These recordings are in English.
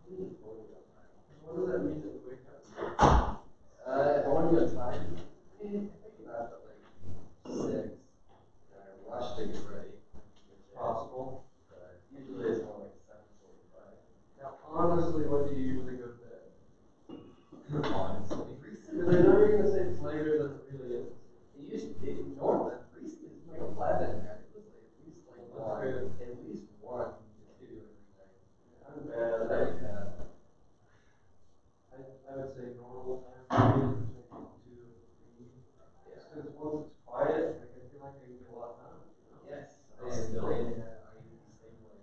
What does that mean to wake up? I want to go time. I think about it like 6. And I rush to get ready. It's possible. But usually it's more like 7:45. Now, honestly, what do you usually go to bed? Honestly. Because I know you're going to say it's later than it really is. It used to be normal. Recently, it's like 11. And it was like at least like 1. At least 1 to 2 every night. I'm bad. I would say normal time between 2 and 3. Yes, because once it's quiet, like, I feel like I can get a lot done. Yes. I still are you the same way?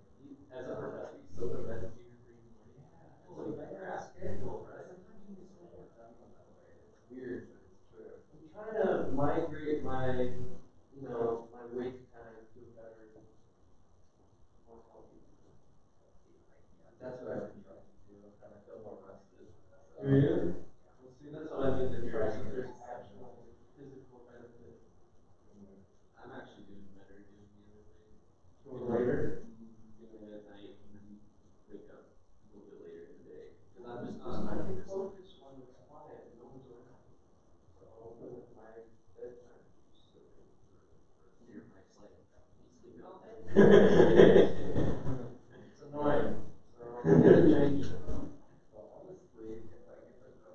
As a professor, you still go to bed at 2 or 3 in the morning? Yeah. It's like I never ask schedule, right? Sometimes you get so much done that way. It's weird, but it's true. I'm trying to migrate my, my wake time to a better, more healthy. That's what I've been trying to do. I'm trying to feel more rested. Do you? Well, see, that's what I mean to try. So there's actual physical benefit. I'm actually doing better doing the other way. Going later? Doing it at night and then wake up a little bit later in the day. Because I'm just not, I can focus when it's quiet and no one's around. So I'll put it my bedtime. So you're my slave. You sleeping all day? It's annoying. So I'm going to change it. So honestly, if I get the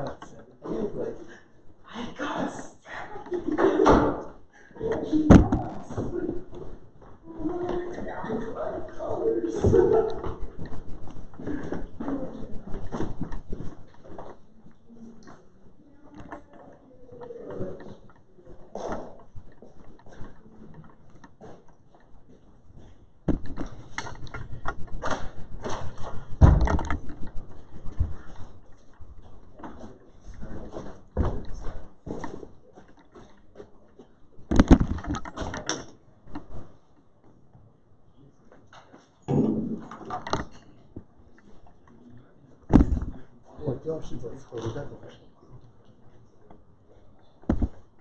got 70. Like, I got 70. Colors.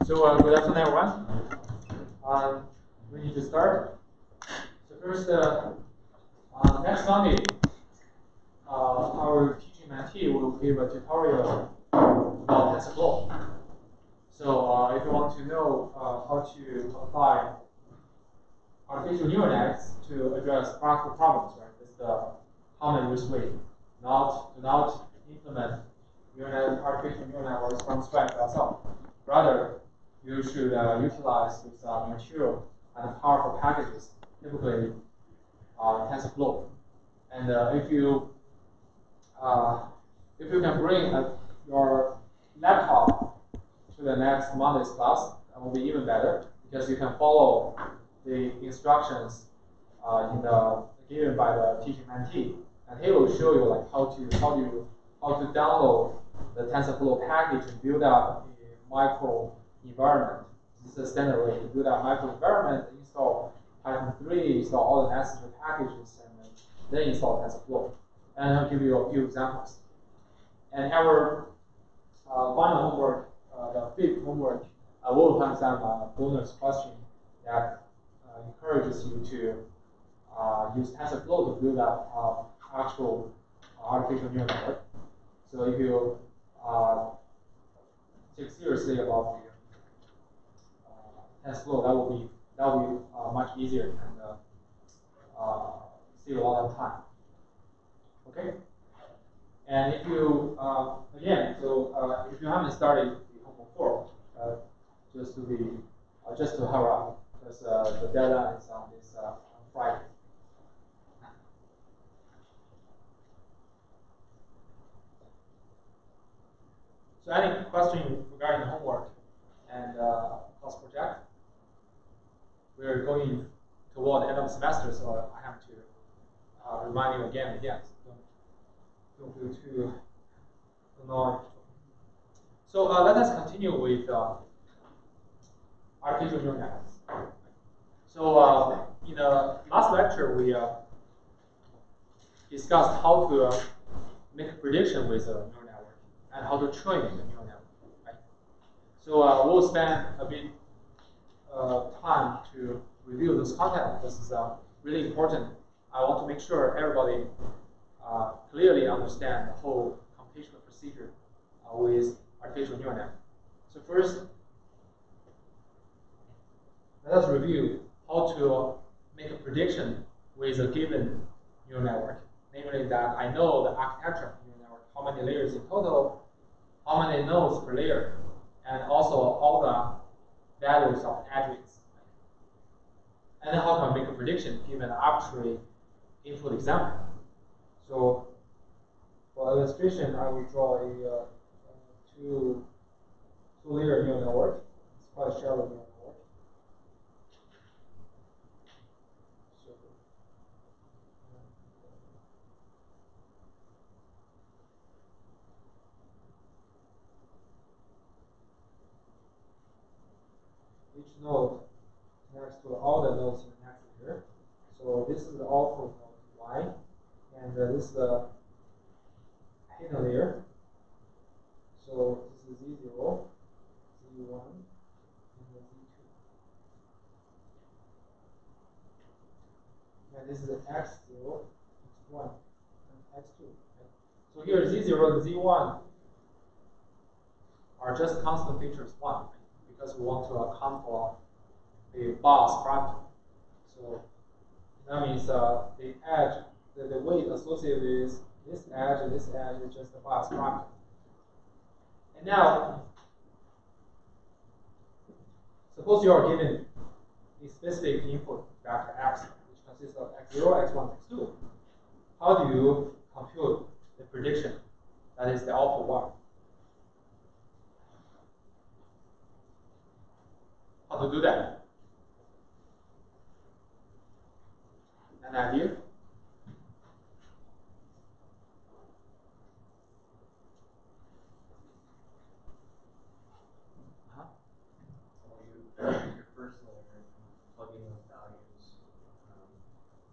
So good afternoon, everyone. We need to start. So first, next Monday, our teaching mentee will give a tutorial about TensorFlow. So if you want to know how to apply artificial neural nets to address practical problems, right? That's the common use way. Do not implement artificial neural networks from scratch yourself. Rather, you should utilize these mature and powerful packages, typically TensorFlow. And if you can bring your laptop to the next Monday's class, that will be even better because you can follow the instructions given by the teaching mentee, and he will show you like how to download the TensorFlow package and build up a micro environment. This is a standard way to build up micro environment, install Python 3, install all the necessary packages, and then install TensorFlow. And I'll give you a few examples. And our final homework, the fifth homework, will have some bonus question that encourages you to use TensorFlow to build up actual artificial neural network. So if you take seriously about the TensorFlow, that will be much easier and save a lot of time. Okay. And if you again, so if you haven't started the homework 4, just to hurry up because the deadline is on this Friday. So any question regarding homework and class project? We're going toward the end of the semester, so I have to remind you again and again. So don't feel too annoyed. So let us continue with artificial neural networks. So in the last lecture, we discussed how to make a prediction with a neural network and how to train a neural network. Right? So we'll spend a bit time to review this content. This is really important. I want to make sure everybody clearly understand the whole computational procedure with artificial neural network. So first, let us review how to make a prediction with a given neural network. Namely that I know the architecture of the neural network, how many layers in total, how many nodes per layer, and also all the values of edges. And then how can I make a prediction given an arbitrary input example? So for illustration, I will draw a two-layer neural network. It's quite a shallow neural network. Each node connects to all the nodes in the next layer. So this is the output node Y, and this is the hidden layer. So this is Z0, Z1, and then Z2. And this is X0, X1, and X2. Right? So here Z0 and Z1 are just constant features 1, right? Because we want to account for the bias parameter. So that means the edge, the weight associated with this edge and this edge is just the bias parameter. And now, suppose you are given a specific input vector x, which consists of x0, x1, x2. How do you compute the prediction? That is the output 1. How to do that? An idea? Your first layer, plug in those values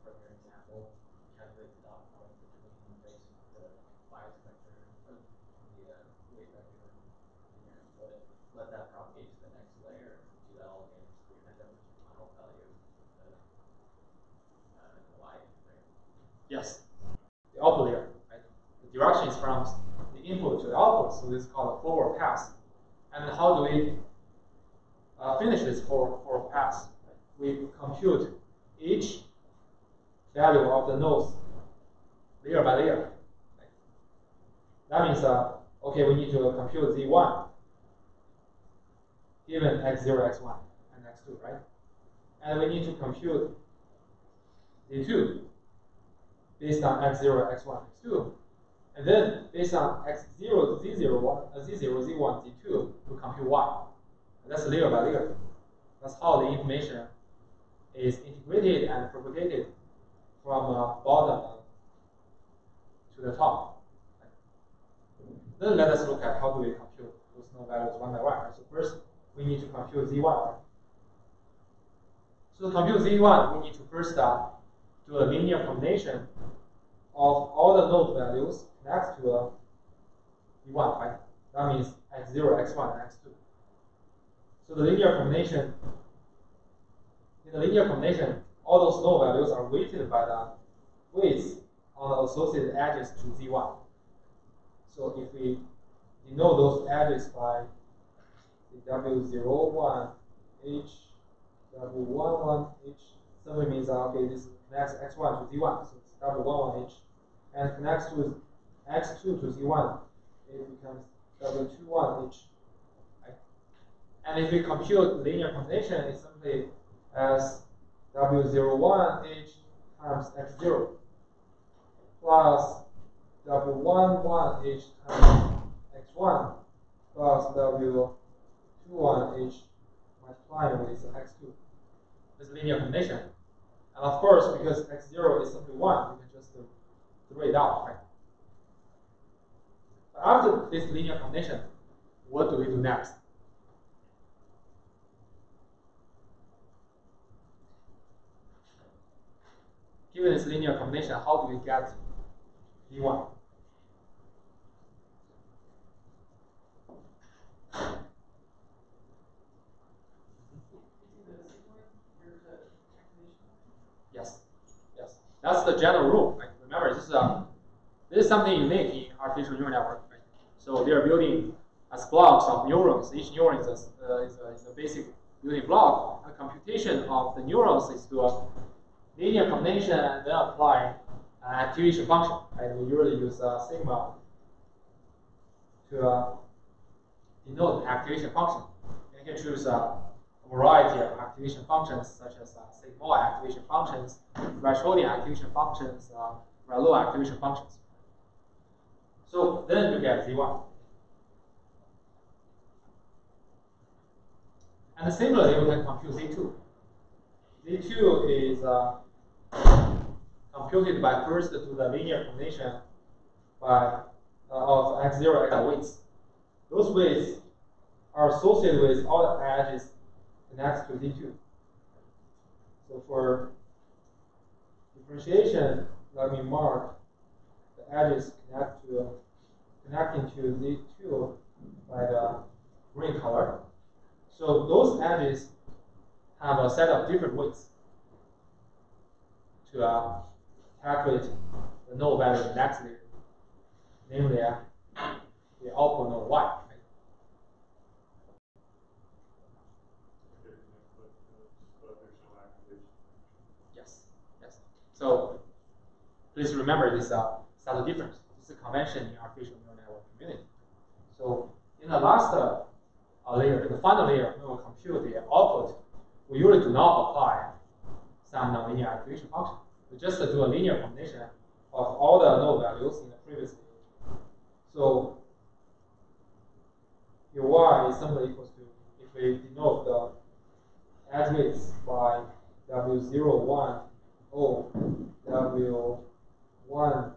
from your example, calculate the dot product between the bias vector, the weight vector in your input. Let that propagate to the next layer. Do that all again, so you end up with your final value, the y, right? Yes, the output layer. Right? The direction is from the input to the output, so this is called a forward pass. And how do we finish this forward pass? We compute each value of the nodes layer by layer. Right? That means, okay, we need to compute z1 given x0, x1, and x2, right? And we need to compute z2 based on x0, x1, x2. And then, based on x0, z0, z0, z1, z2, we compute y. And that's layer by layer. That's how the information is integrated and propagated from bottom to the top. Then let us look at how do we compute those node values one by one. So first, we need to compute z1. So to compute z1, we need to first do a linear combination of all the node values next to z1, right? That means x0, x1, and x2. So the linear combination, in the linear combination, all those node values are weighted by the weights on the associated edges to z1. So if we denote those edges by the w01h, w11h, simply means okay, this connects x1 to z1, so it's w11h, and connects to x2 to z1, it becomes w21h. Right? And if we compute linear combination, it's simply as w01h times x0 plus w11h times x1 plus w21h multiplying with x2. This linear combination. And of course, because x0 is simply 1, we can just throw it out, right? But after this linear combination, what do we do next? Given this linear combination, how do we get v1? Yes, yes. That's the general rule. Right? Remember, this is something unique in artificial neural network. Right? So they are building as blocks of neurons. Each neuron is a basic building block. The computation of the neurons is to a linear combination and then apply an activation function. Right? We usually use sigma to denote the activation function. And you can choose a variety of activation functions, such as sigmoid activation functions, Rashodian activation functions, Rayleigh activation functions. So then you get z1. And similarly, we can compute z2. z2 is computed by first to the linear combination by of x0 x weights. Those weights are associated with all the edges next to z2. So for differentiation, let me mark the edges connecting to z2 by the green color. So those edges have a set of different weights to calculate the node value next layer, namely the output node y. Right? Yes, yes. So please remember this subtle difference. This is a convention in artificial neural network community. So in the last layer, in the final layer, we will compute the output. We usually do not apply some nonlinear activation function. We just do a linear combination of all the node values in the previous layer. So here y is simply equals to, if we denote the admits by W0, 1, O, W1, 1,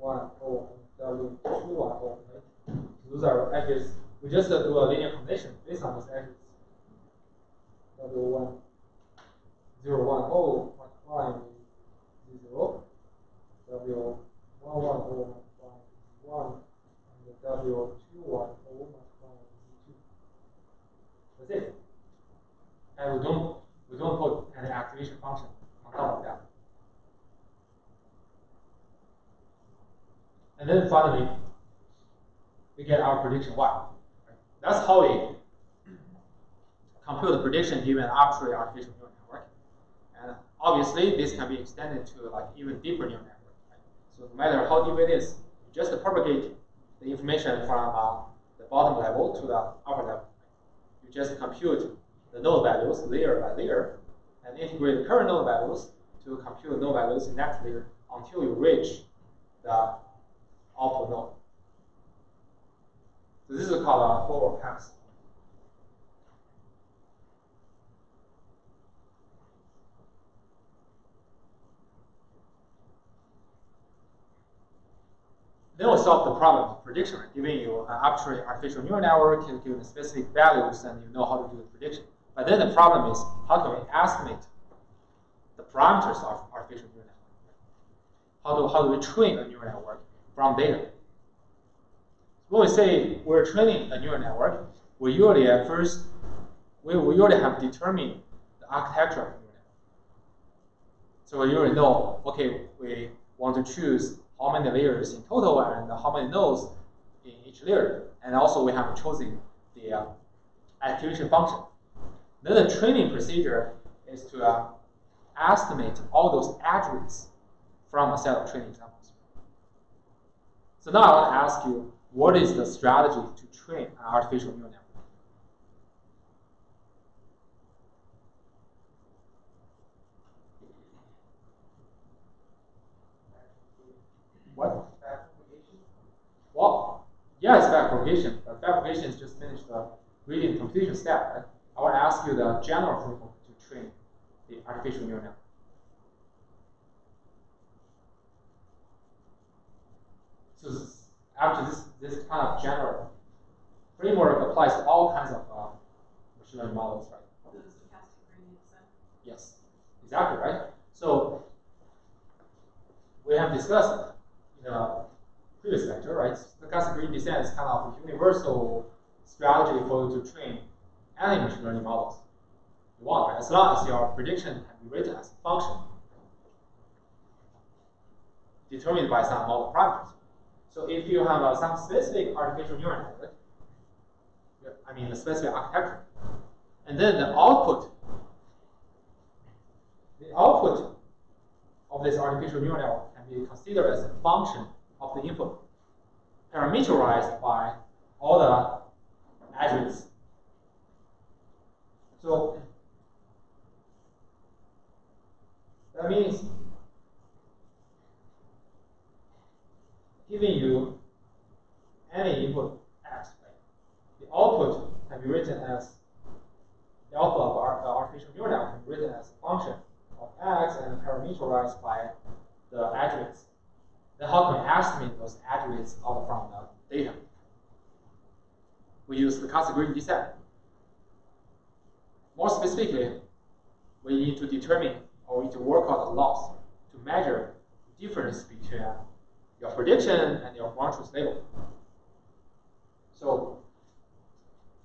O, W2, 1, O, right? Those are edges. We just do a linear combination based on those edges. W1, 0, 1, O multiplying with 0, W1, 1, O multiplying with 1, and the W2, 1, O multiplying with 2. That's it. And we don't put any activation function on top of that. And then finally, we get our prediction y. That's how we compute the prediction given an arbitrary artificial neural network. And obviously, this can be extended to like even deeper neural network. Right? So no matter how deep it is, you just propagate the information from the bottom level to the upper level. You just compute the node values layer by layer, and integrate the current node values to compute node values in next layer until you reach the output node. So this is called a forward pass. Then we'll solve the problem of prediction, right? Giving you an arbitrary artificial neural network, you give specific values, and you know how to do the prediction. But then the problem is, how can we estimate the parameters of artificial neural network? How do we train a neural network from data? When we say we're training a neural network, we usually at first, we usually have determined the architecture of the neural network. So we usually know, okay, we want to choose how many layers in total and how many nodes in each layer. And also we have chosen the activation function. Then the training procedure is to estimate all those attributes from a set of training examples. So now I want to ask you, what is the strategy to train an artificial neural network? What? Well, yeah, it's backpropagation, but backpropagation is just finished the reading computation step, right? I want to ask you the general framework to train the artificial neural network. So after this kind of general framework applies to all kinds of machine learning models, right? The stochastic gradient descent. Yes, exactly, right? So we have discussed in the previous lecture, right? Stochastic gradient descent is kind of a universal strategy for you to train any machine learning models you want, right? As long as your prediction can be written as a function determined by some model parameters. So if you have some specific artificial neural network, I mean the specific architecture, and then the output of this artificial neural network can be considered as a function of the input, parameterized by all the attributes. So that means giving you any input x, right? The output can be written as the output of our artificial neural network can be written as a function of x and parameterized by the attributes. Then how can we estimate those attributes out from the data? We use the stochastic gradient descent. More specifically, we need to determine or we need to work out the loss to measure the difference between your prediction and your ground truth label. So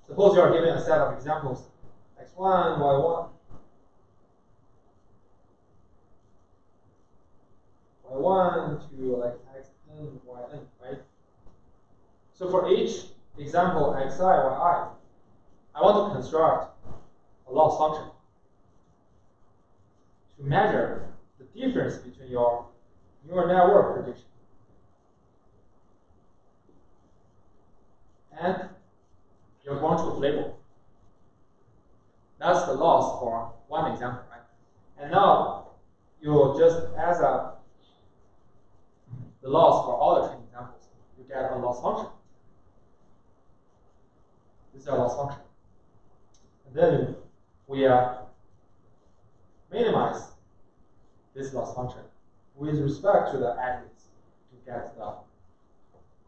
suppose you are given a set of examples, x1, y1, y1 to like xn, yn, right? So for each example xi, yi, I want to construct a loss function to measure the difference between your neural network prediction and non-truth label. That's the loss for one example, right? And now you just as the loss for all the training examples, you get a loss function. This is a loss function. And then we minimize this loss function with respect to the aggregates to get the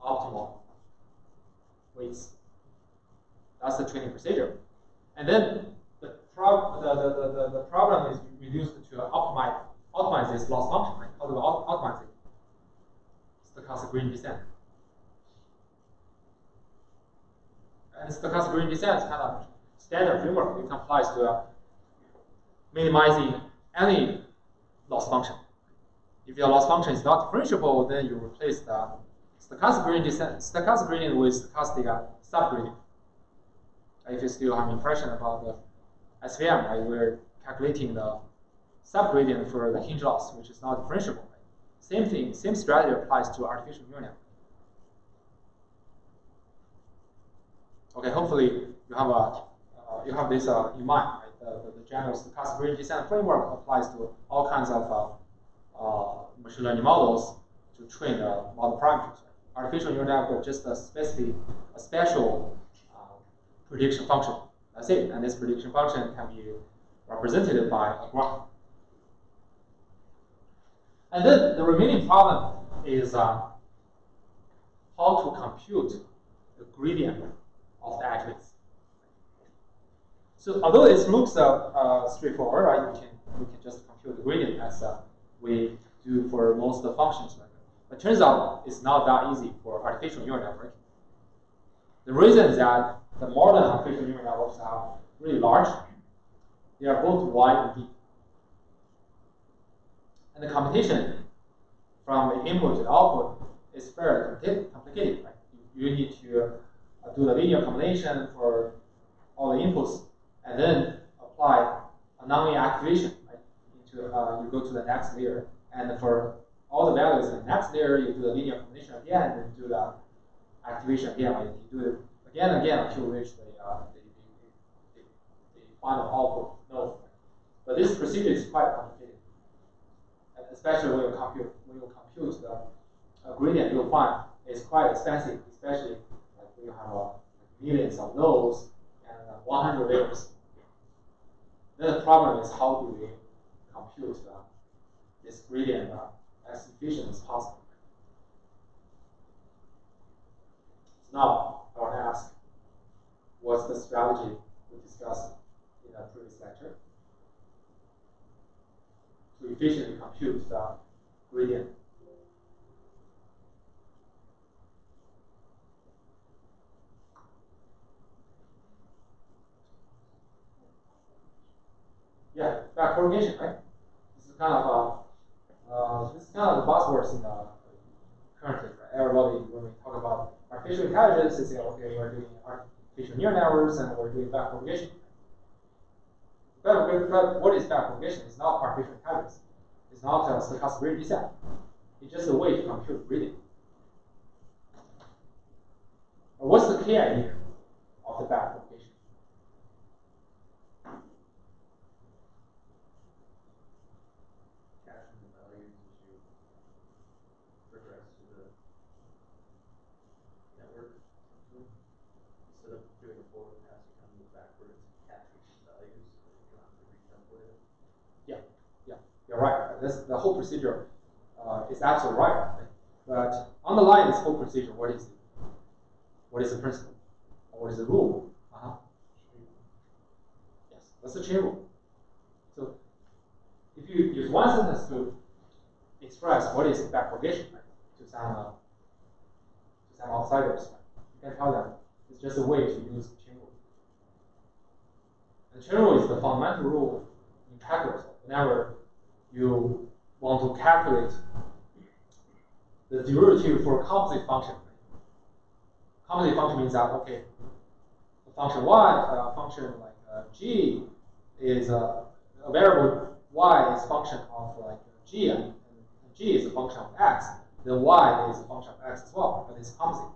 optimal weights. That's the training procedure. And then the problem is reduced to optimize this loss function. Right? How do we optimize it? Stochastic gradient descent. And stochastic gradient descent is kind of standard framework. It applies to minimizing any loss function. If your loss function is not differentiable, then you replace the stochastic gradient with stochastic subgradient. If you still have impression about the SVM, right, we're calculating the subgradient for the hinge loss, which is not differentiable. Right? Same thing, same strategy applies to artificial neural network. Okay, hopefully you have this in mind. Right? The general stochastic gradient descent framework applies to all kinds of machine learning models to train the model parameters. Right? Artificial neural network just a special prediction function. That's it. And this prediction function can be represented by a graph. And then the remaining problem is how to compute the gradient of the attributes. So although it looks straightforward, right? We can just compute the gradient as we do for most of the functions. Right? But it turns out it's not that easy for artificial neural network. The reason is that the modern artificial neural networks are really large. They are both wide and deep. And the computation from the input to the output is fairly complicated. Right? You need to do the linear combination for all the inputs, and then apply a nonlinear activation. Right? You go to the next layer, and for all the values in the next layer, you do the linear combination again, and then do the activation again. Right? You do it again and again until you reach the final output node. But this procedure is quite complicated, and especially when you compute the gradient, you'll find it's quite expensive, especially like when you have millions of nodes and 100 layers. Then the problem is how do we compute this gradient as efficient as possible. So now I want to ask, what's the strategy we discussed in the previous lecture to efficiently compute the gradient? Yeah, backpropagation, right? This is kind of the buzzwords in the currently. Right? Everybody, when we talk about artificial intelligence, they say, okay, we're doing artificial neural networks and we're doing backpropagation. But what is backpropagation? It's not artificial intelligence. It's not a stochastic gradient descent. It's just a way to compute gradient. What's the key idea of the backpropagation? You're right. This, the whole procedure is absolutely right. But underlying this whole procedure, what is it? What is the principle? Or what is the rule? Yes, that's the chain rule. So if you use one sentence to express what is backpropagation, right, to some outsiders, right, you can tell them it's just a way to use chain rule. The chain rule is the fundamental rule in calculus. Whenever you want to calculate the derivative for a composite function. Composite function means that, okay, a function y, a function like g is a variable y is function of like g, and g is a function of x, then y is a function of x as well, but it's composite.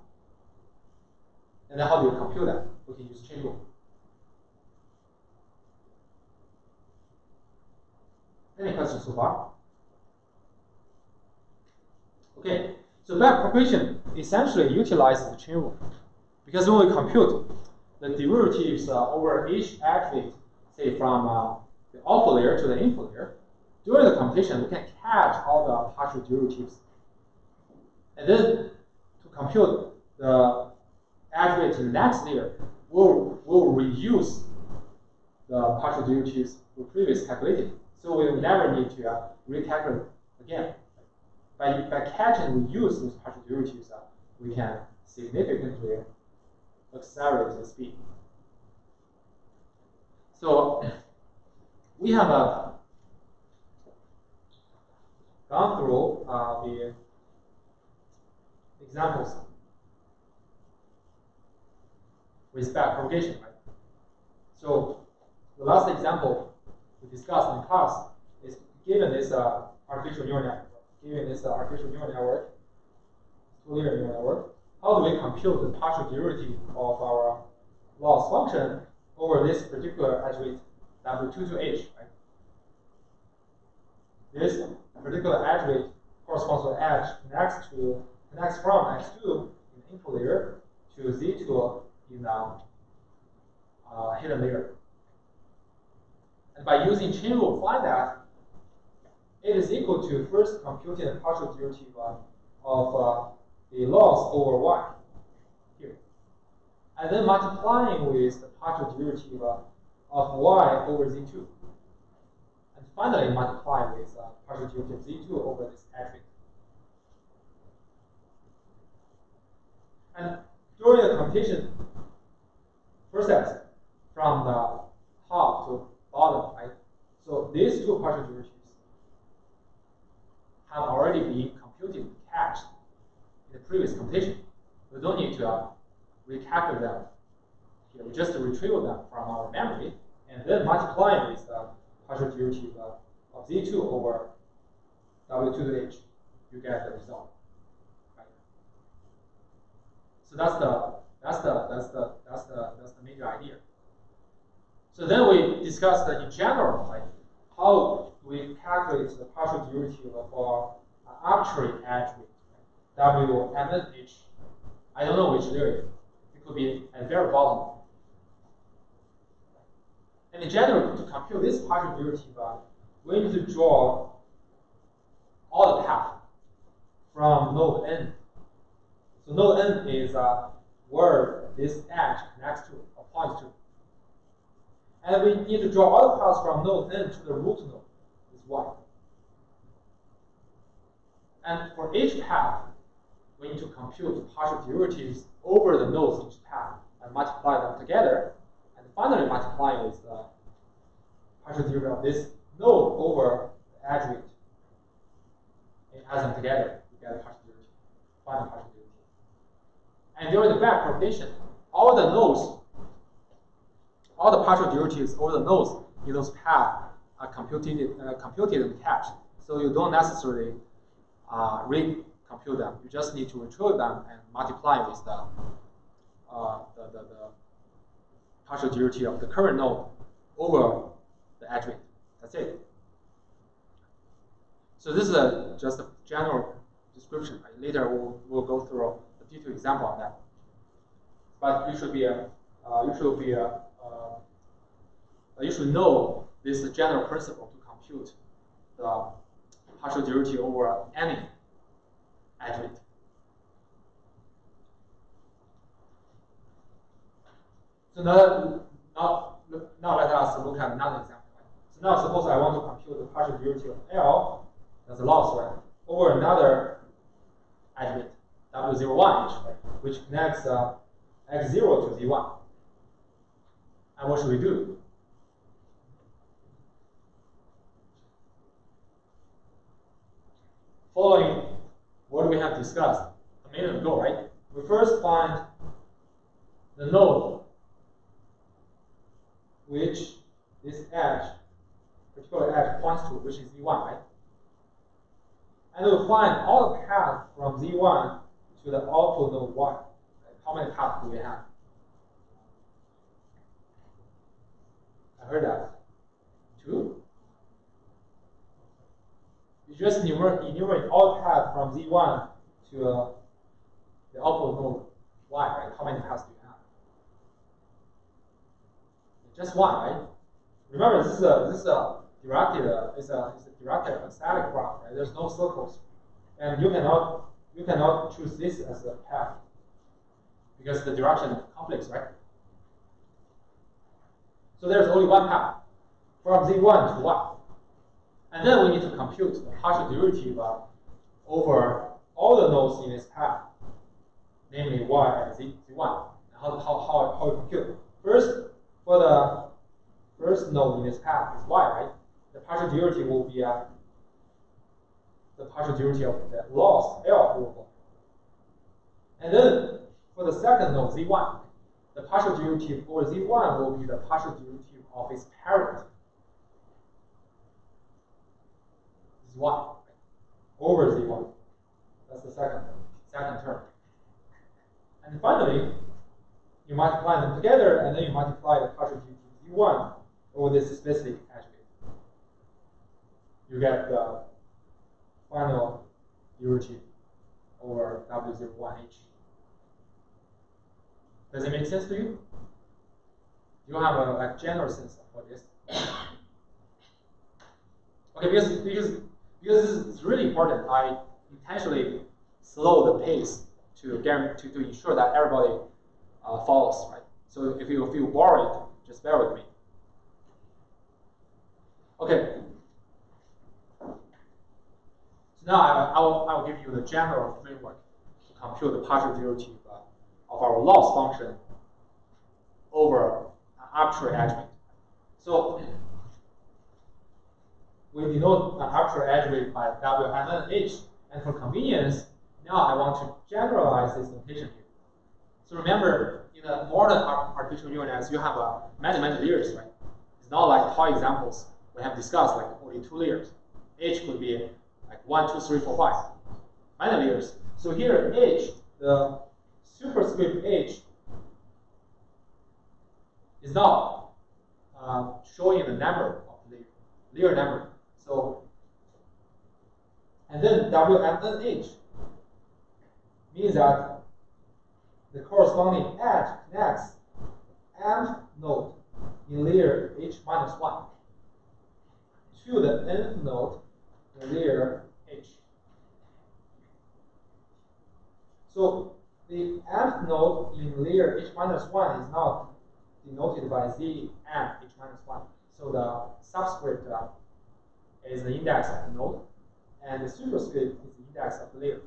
And then how do you compute that? we can use chain rule. Any questions so far? Okay, so backpropagation essentially utilizes the chain rule, because when we compute the derivatives over each attribute, say from the output layer to the input layer, during the computation we can catch all the partial derivatives, and then to compute the attribute in the next layer, we'll reuse the partial derivatives we previously calculated, so we will never need to recalculate again. By catching and reuse those partial derivatives, we can significantly accelerate the speed. So we have gone through the examples with backpropagation, right? So the last example we discussed in class is given this artificial neural network. Given this artificial neural network, two-layer neural network, how do we compute the partial derivative of our loss function over this particular attribute W2 to H, right? This particular attribute corresponds to the edge connects from X2 in the input layer to Z2 in the hidden layer. And by using chain rule, find that it is equal to first computing the partial derivative of the loss over y here, and then multiplying with the partial derivative of y over z2, and finally multiply with partial derivative of z2 over this attribute. And during the computation process from the top to bottom, right? So these two partial derivatives have already been computed and cached in the previous computation. We don't need to recalculate them here. We just retrieve them from our memory and then multiply with the partial derivative of z2 over w2 to h. You get the result. Right? So that's the major idea. So then we discussed in general, like how we calculate the partial derivative for an arbitrary attribute, W, M, N, H. I don't know which layer. It could be at the very bottom. And in general, to compute this partial derivative, we need to draw all the path from node N. So node N is where this edge connects to or points to. And we need to draw all the paths from node N to the root node. Y. And for each path, we need to compute the partial derivatives over the nodes in each path and multiply them together, and finally multiply with the partial derivative of this node over the attribute. And add them together to get the partial derivative, final partial derivative. And during the backpropagation, all the partial derivatives over the nodes in those paths are computed and cached. So you don't necessarily recompute them. You just need to retrieve them and multiply with the partial derivative of the current node over the attribute. That's it. So this is just a general description. Right? Later we'll go through a detailed example on that. But you should know this general principle to compute the partial derivative over any attribute. So now let us look at another example. So now suppose I want to compute the partial derivative of L, that's a loss, right, over another attribute, W01H, right, which connects X0 to Z1. And what should we do? Following what we have discussed a minute ago, right? We first find the node which this edge, particular edge points to, which is Z1, right? And we'll find all the paths from Z1 to the output node Y. Right? How many paths do we have? heard that. 2. You just enumerate all paths from Z1 to the output node Y, right? How many paths do you have? Just 1, right? Remember, this is a directed static graph, right? There's no circles, and you cannot choose this as a path because the direction conflicts, right? So there's only one path from Z1 to Y. And then we need to compute the partial derivative over all the nodes in this path, namely Y and Z1. How we compute? First, for the first node in this path is Y, right? The partial derivative will be the partial derivative of the loss L over Y. And then for the second node, Z1, the partial derivative over Z1 will be the partial derivative of its parent, Z1, right? Over Z1. That's the second term. And finally, you multiply them together, and then you multiply the partial derivative of Z1 over this specific attribute. You get the final derivative over W01H. Does it make sense to you? You have a general sense for this. Okay, because this is really important. I intentionally slow the pace to ensure that everybody follows, right? So if you feel worried, just bear with me. Okay. So now I will give you the general framework to compute the partial derivative of our loss function over an arbitrary attribute. So we denote an arbitrary attribute by WMNH, and for convenience, now I want to generalize this notation here. So remember, in a modern artificial neural nets, you have many layers, right? It's not like toy examples we have discussed, like only 2 layers. H could be like 1, 2, 3, 4, 5. Many layers. So here, H, the superscript H, is now showing the number of layer number. So, and then WMNH means that the corresponding edge connects nth node in layer H minus 1 to the nth node in layer H. So the nth node in layer H minus 1 is now denoted by Z and H minus 1. So the subscript is the index of the node, and the superscript is the index of the layer.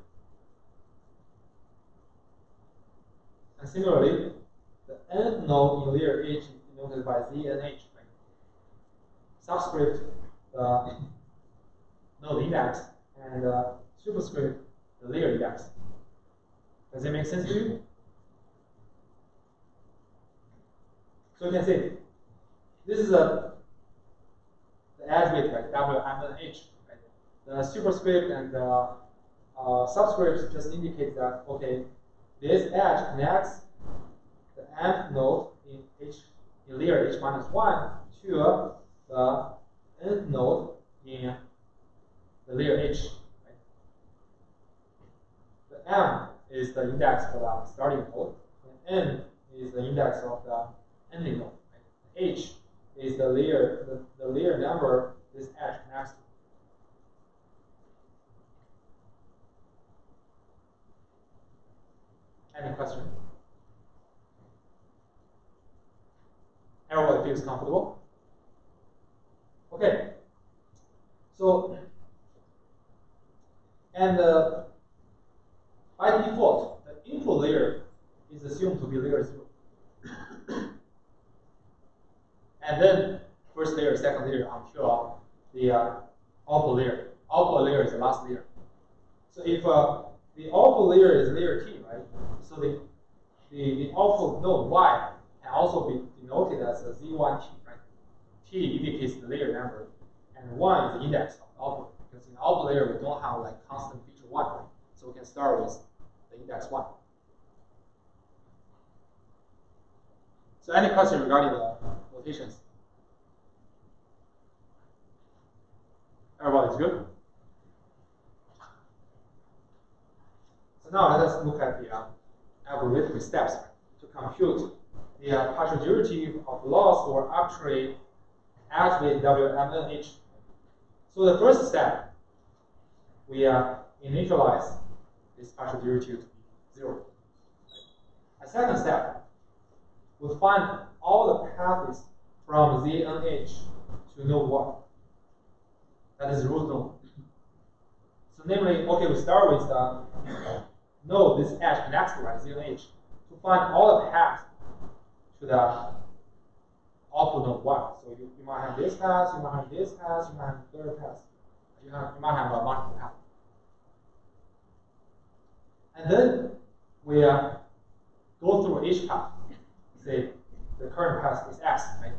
And similarly, the nth node in layer H is denoted by Z and H. Right? Subscript, the node index, and superscript, the layer index. Does it make sense to you? So you can see, this is the attribute, like WMNH. Right? The superscript and the subscript just indicate that, okay, this edge connects the nth node in layer H minus 1 to the nth node in the layer H. Right? The M is the index for the starting node, and N is the index of the ending node. Right? H is the layer number this edge connects to. Any question? Everybody feels comfortable? Okay. So, and by default, the input layer is assumed to be layer 0. And then first layer, second layer until the output layer. Output layer is the last layer. So if the output layer is layer T, right? So the output node Y can also be denoted as a Z1T, right? T indicates the layer number, and 1 is the index of the output. Because in the output layer, we don't have like constant feature 1, right? So we can start with the index 1. So any question regarding the notations? Sounds good? So now let us look at the algorithmic steps to compute the partial derivative of loss or arbitrary activate WMNH. So the first step, we initialize this partial derivative to be 0. A second step, we find all the paths from ZNH to node 1. That is root node. So namely, okay, we start with the node, this edge next to it, ZNH, to find all the paths to the output node 1. So you might have this path, you might have this path, you might have the third path. You might have a multiple path. And then we go through each path. Say the current path is X, right?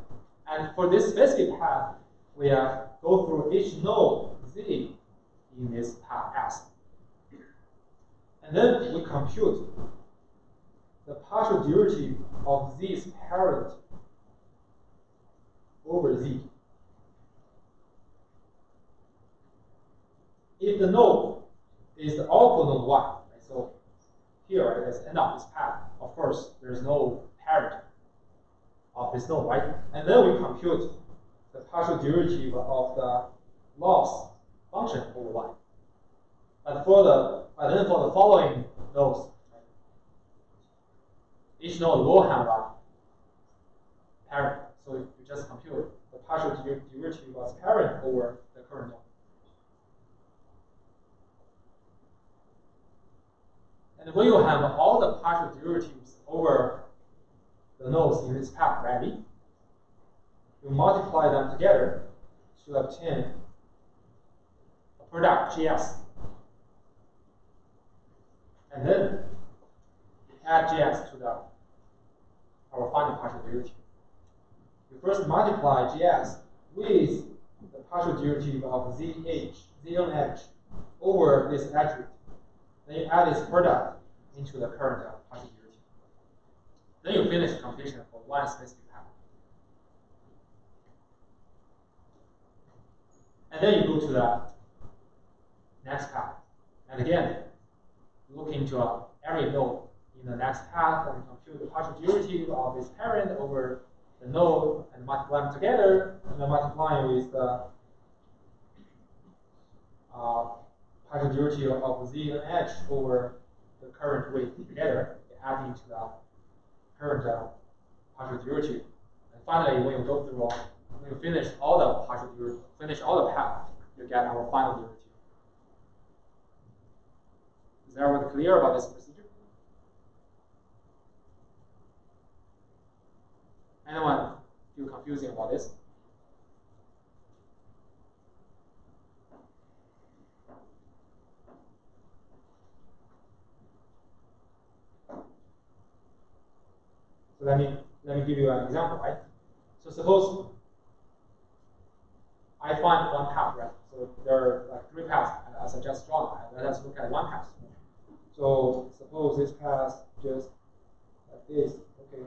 And for this specific path, we go through each node Z in this path S. And then we compute the partial derivative of Z's parent over Z. If the node is the output node 1, right? So here, right, at the end of this path, of course, there's no parent of this node, right? And then we compute the partial derivative of the loss function over Y. But then for the following nodes, right, each node will have a parent. So you just compute the partial derivative as parent over the current node. And when you have all the partial derivatives over the nodes in this path ready, you multiply them together to obtain a product GS. And then add GS to our final partial derivative. You first multiply GS with the partial derivative of ZNH over this attribute. Then you add this product into the current partial derivative. Then you finish the computation for one specific path. And then you go to the next path. And again, look into every node in the next path and compute the partial derivative of this parent over the node and multiply them together, and then multiplying with the partial derivative of Z and H over the current weight together, adding to the current partial derivative. And finally, when you go through, when you finish all the partial derivative, finish all the path, you get our final derivative. Is everyone clear about this procedure? Anyone feel confusing about this? So let me give you an example, right? So suppose I find one path, right? So there are like 3 paths as I just drawn. Let us look at one path. So suppose this path just like this, okay.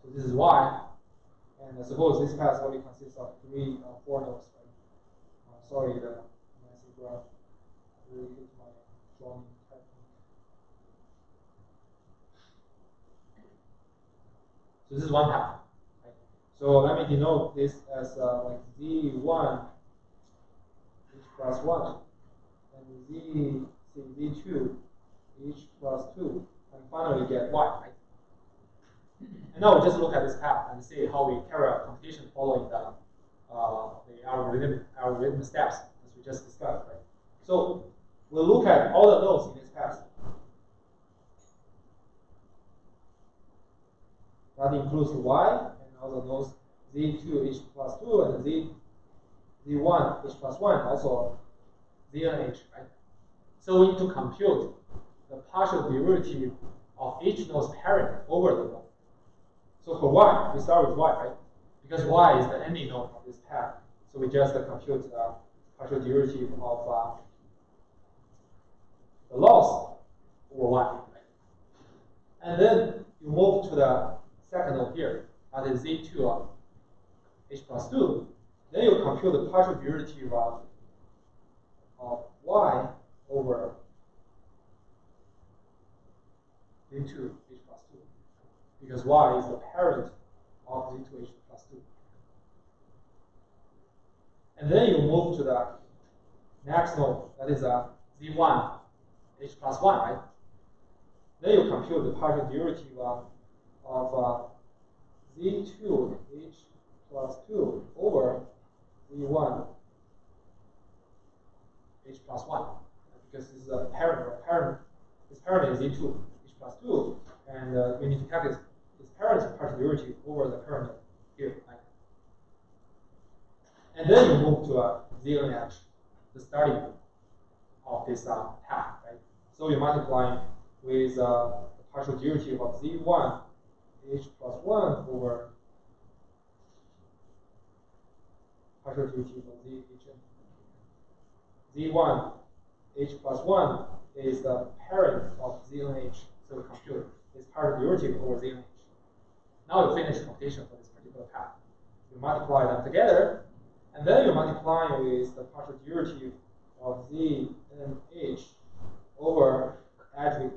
So this is Y, and suppose this path only consists of 3 or 4 nodes, right? Sorry, the messy graph really hit my drawing technique. So this is one path. Right? So let me denote this as like Z1 H plus 1, and Z2 H plus 2, and finally get Y. Right? And now we'll just look at this path and see how we carry out computation following the algorithm steps as we just discussed. Right? So we'll look at all the nodes in this path. That includes Y and all the nodes Z2 H plus 2 and Z1 H plus 1, also Z and H. Right? So we need to compute the partial derivative of each node's parent over the node. So for Y, we start with Y, right? Because Y is the ending node of this path. So we just compute the partial derivative of the loss over Y. Right? And then you move to the second node here, that is Z2 of H plus 2. Then you compute the partial derivative of Y over Z2 H plus 2. Because Y is the parent of Z2 H plus 2. And then you move to the next node, that is Z1 H plus 1, right? Then you compute the partial derivative of Z2 H plus 2 over Z1 H plus 1. Because this is a parent, its parent is Z2 H plus 2, and we need to calculate its parent's partial derivative over the current node here, right? And then you move to ZNH, the starting of this path, right? So you multiply with the partial derivative of Z1 H plus 1 over partial derivative of ZHN. Z1 H plus 1 is the parent of ZNH, so we compute its partial derivative over ZNH. Now you finish computation for this particular path. You multiply them together, and then you multiply with the partial derivative of Z and H over adjuvant.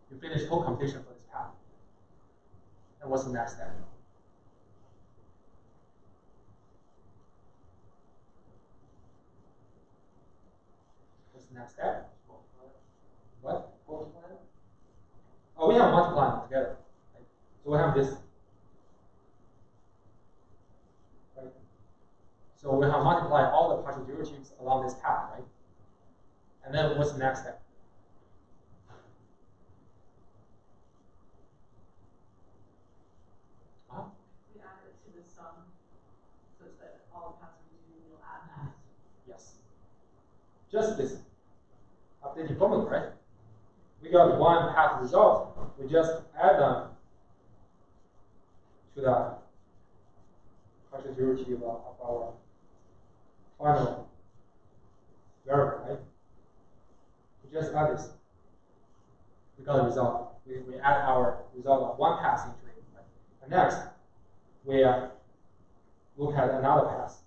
You finish whole computation for this path. And what's the next step? What's the next step? What? Oh, we have multiplied them together. Right? So we have this. Right? So we have multiplied all the partial derivatives along this path, right? And then what's the next step? We add it to the sum such that all the paths we do, we'll add that. Yes. Just this updated formula, right? We got one path result. We just add them to the partial derivative of our final variable, right? We just add this. We got a result. We add our result of one path into it. Right? And next, we look at another path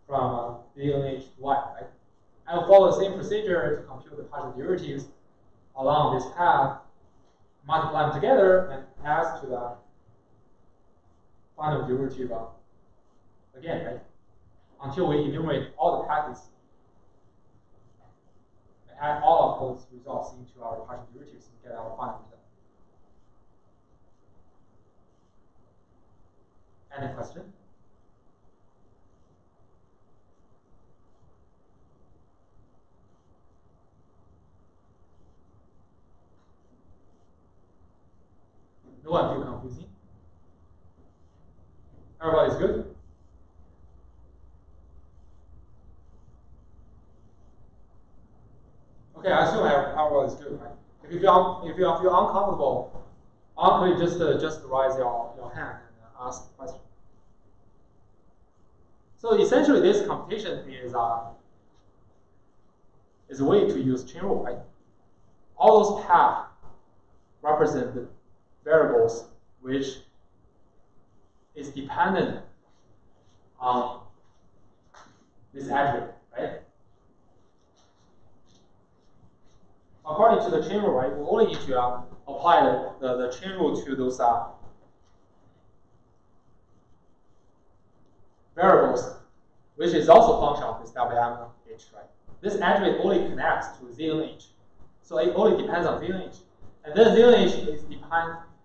from ZNH to Y, right? I will follow the same procedure to compute the partial derivatives along this path, multiply them together, and add to the final derivative again, right? Until we enumerate all the paths and add all of those results into our partial derivatives and get our final result. Any question? No one feel confusing? Everybody's good? Okay, I assume everybody's good, right? If you feel uncomfortable, you just raise your hand and ask a question. So essentially, this computation is a way to use chain rule, right? All those paths represent the variables which is dependent on this attribute, right? According to the chain rule, right, we only need to apply the chain rule to those variables, which is also a function of this WMH, right? This attribute only connects to ZNH, so it only depends on ZNH. And then ZNH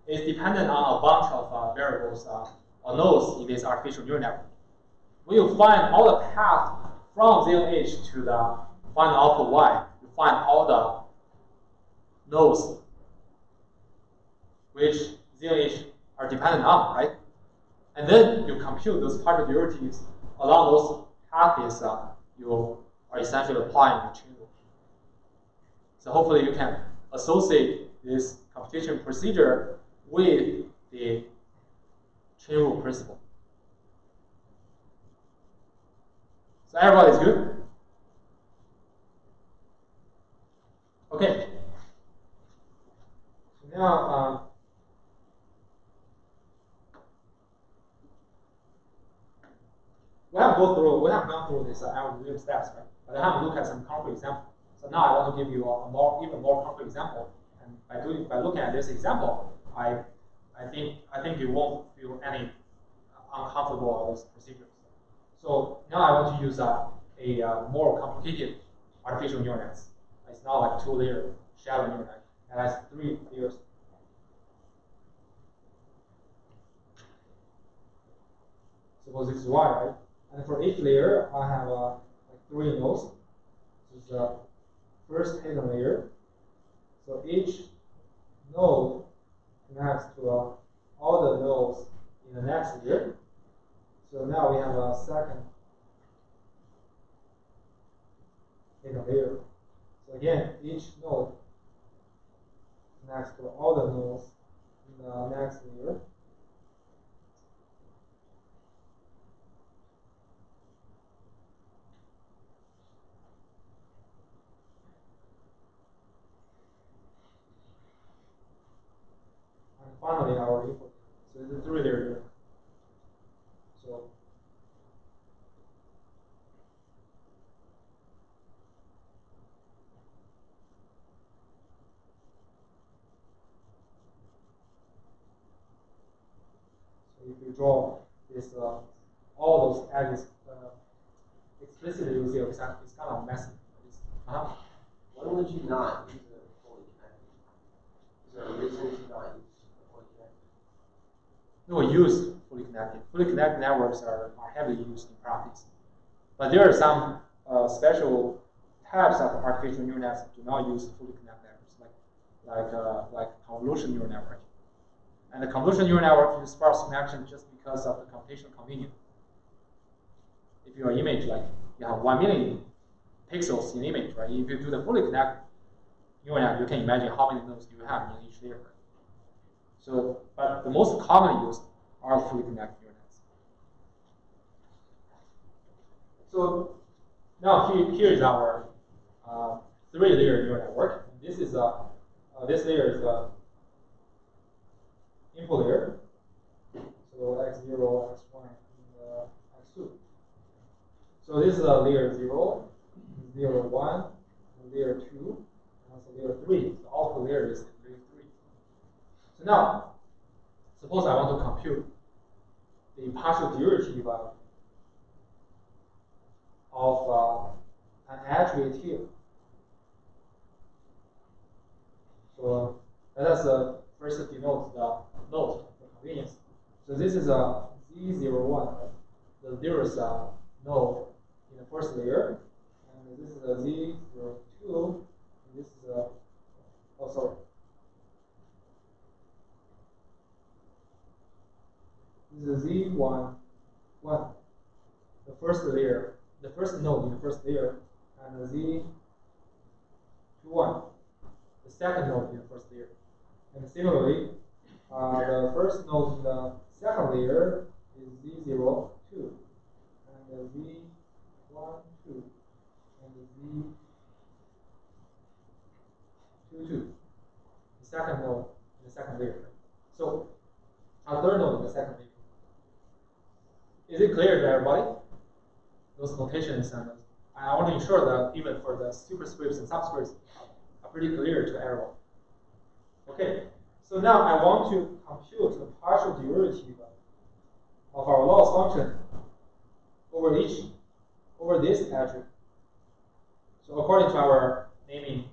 is dependent on a bunch of variables or nodes in this artificial neural network. When you find all the paths from ZNH to the final output Y, you find all the nodes which ZNH are dependent on, right? And then you compute those partial derivatives along those paths you are essentially applying the chain rule. So hopefully you can associate this computation procedure with the chain rule principle. So everybody's good? Okay. we have gone through this algorithm steps, right? But I have looked at some concrete example. So now I want to give you a even more concrete example. And by looking at this example, I think you won't feel any uncomfortable with this procedure. So now I want to use a more complicated artificial neural nets. It's not like 2-layer shallow neural net. It has 3 layers. Suppose this is y, right? And for each layer, I have like 3 nodes. This is the first hidden layer. So each node connects to all the nodes in the next layer. So now we have a second hidden layer. So again, each node connects to all the nodes in the next layer. And finally, our input. So it's a 3-layer layer. So if you draw this, all those edges explicitly, you see it's kind of messy. Why would you not use a fully connected? Is there a reason to not use a fully connected? No, we use fully connected. Fully connected networks are heavily used in practice. But there are some special types of artificial neural nets that do not use fully connected networks, like convolutional neural network. And the convolutional neural network uses sparse connection just because of the computational convenience. If your image, like you have 1 million pixels in image, right? If you do the fully connected neural net, you can imagine how many nodes you have in each layer. So, but the most commonly used are fully connected neural nets. So now here is our 3-layer neural network. This is this layer is input layer. So x0, x1, and x2. So this is layer 0, layer 1, layer 2, and also layer 3. So output layer is layer 3. So now, suppose I want to compute the partial derivative of an attribute here. So let us first denote the node for convenience. So this is a Z01, the nearest node in the first layer, and this is a Z02, and this is a, oh sorry. This is a Z11, the first layer, the first node in the first layer, and the Z21, the second node in the first layer. And similarly, the first node in the second layer is Z02, and the Z12, and the Z22, the second node in the second layer. So, a third node in the second layer. Is it clear to everybody? Those notations, and I want to ensure that even for the superscripts and subscripts are pretty clear to everyone. Okay, so now I want to compute the partial derivative of our loss function over this attribute. So according to our naming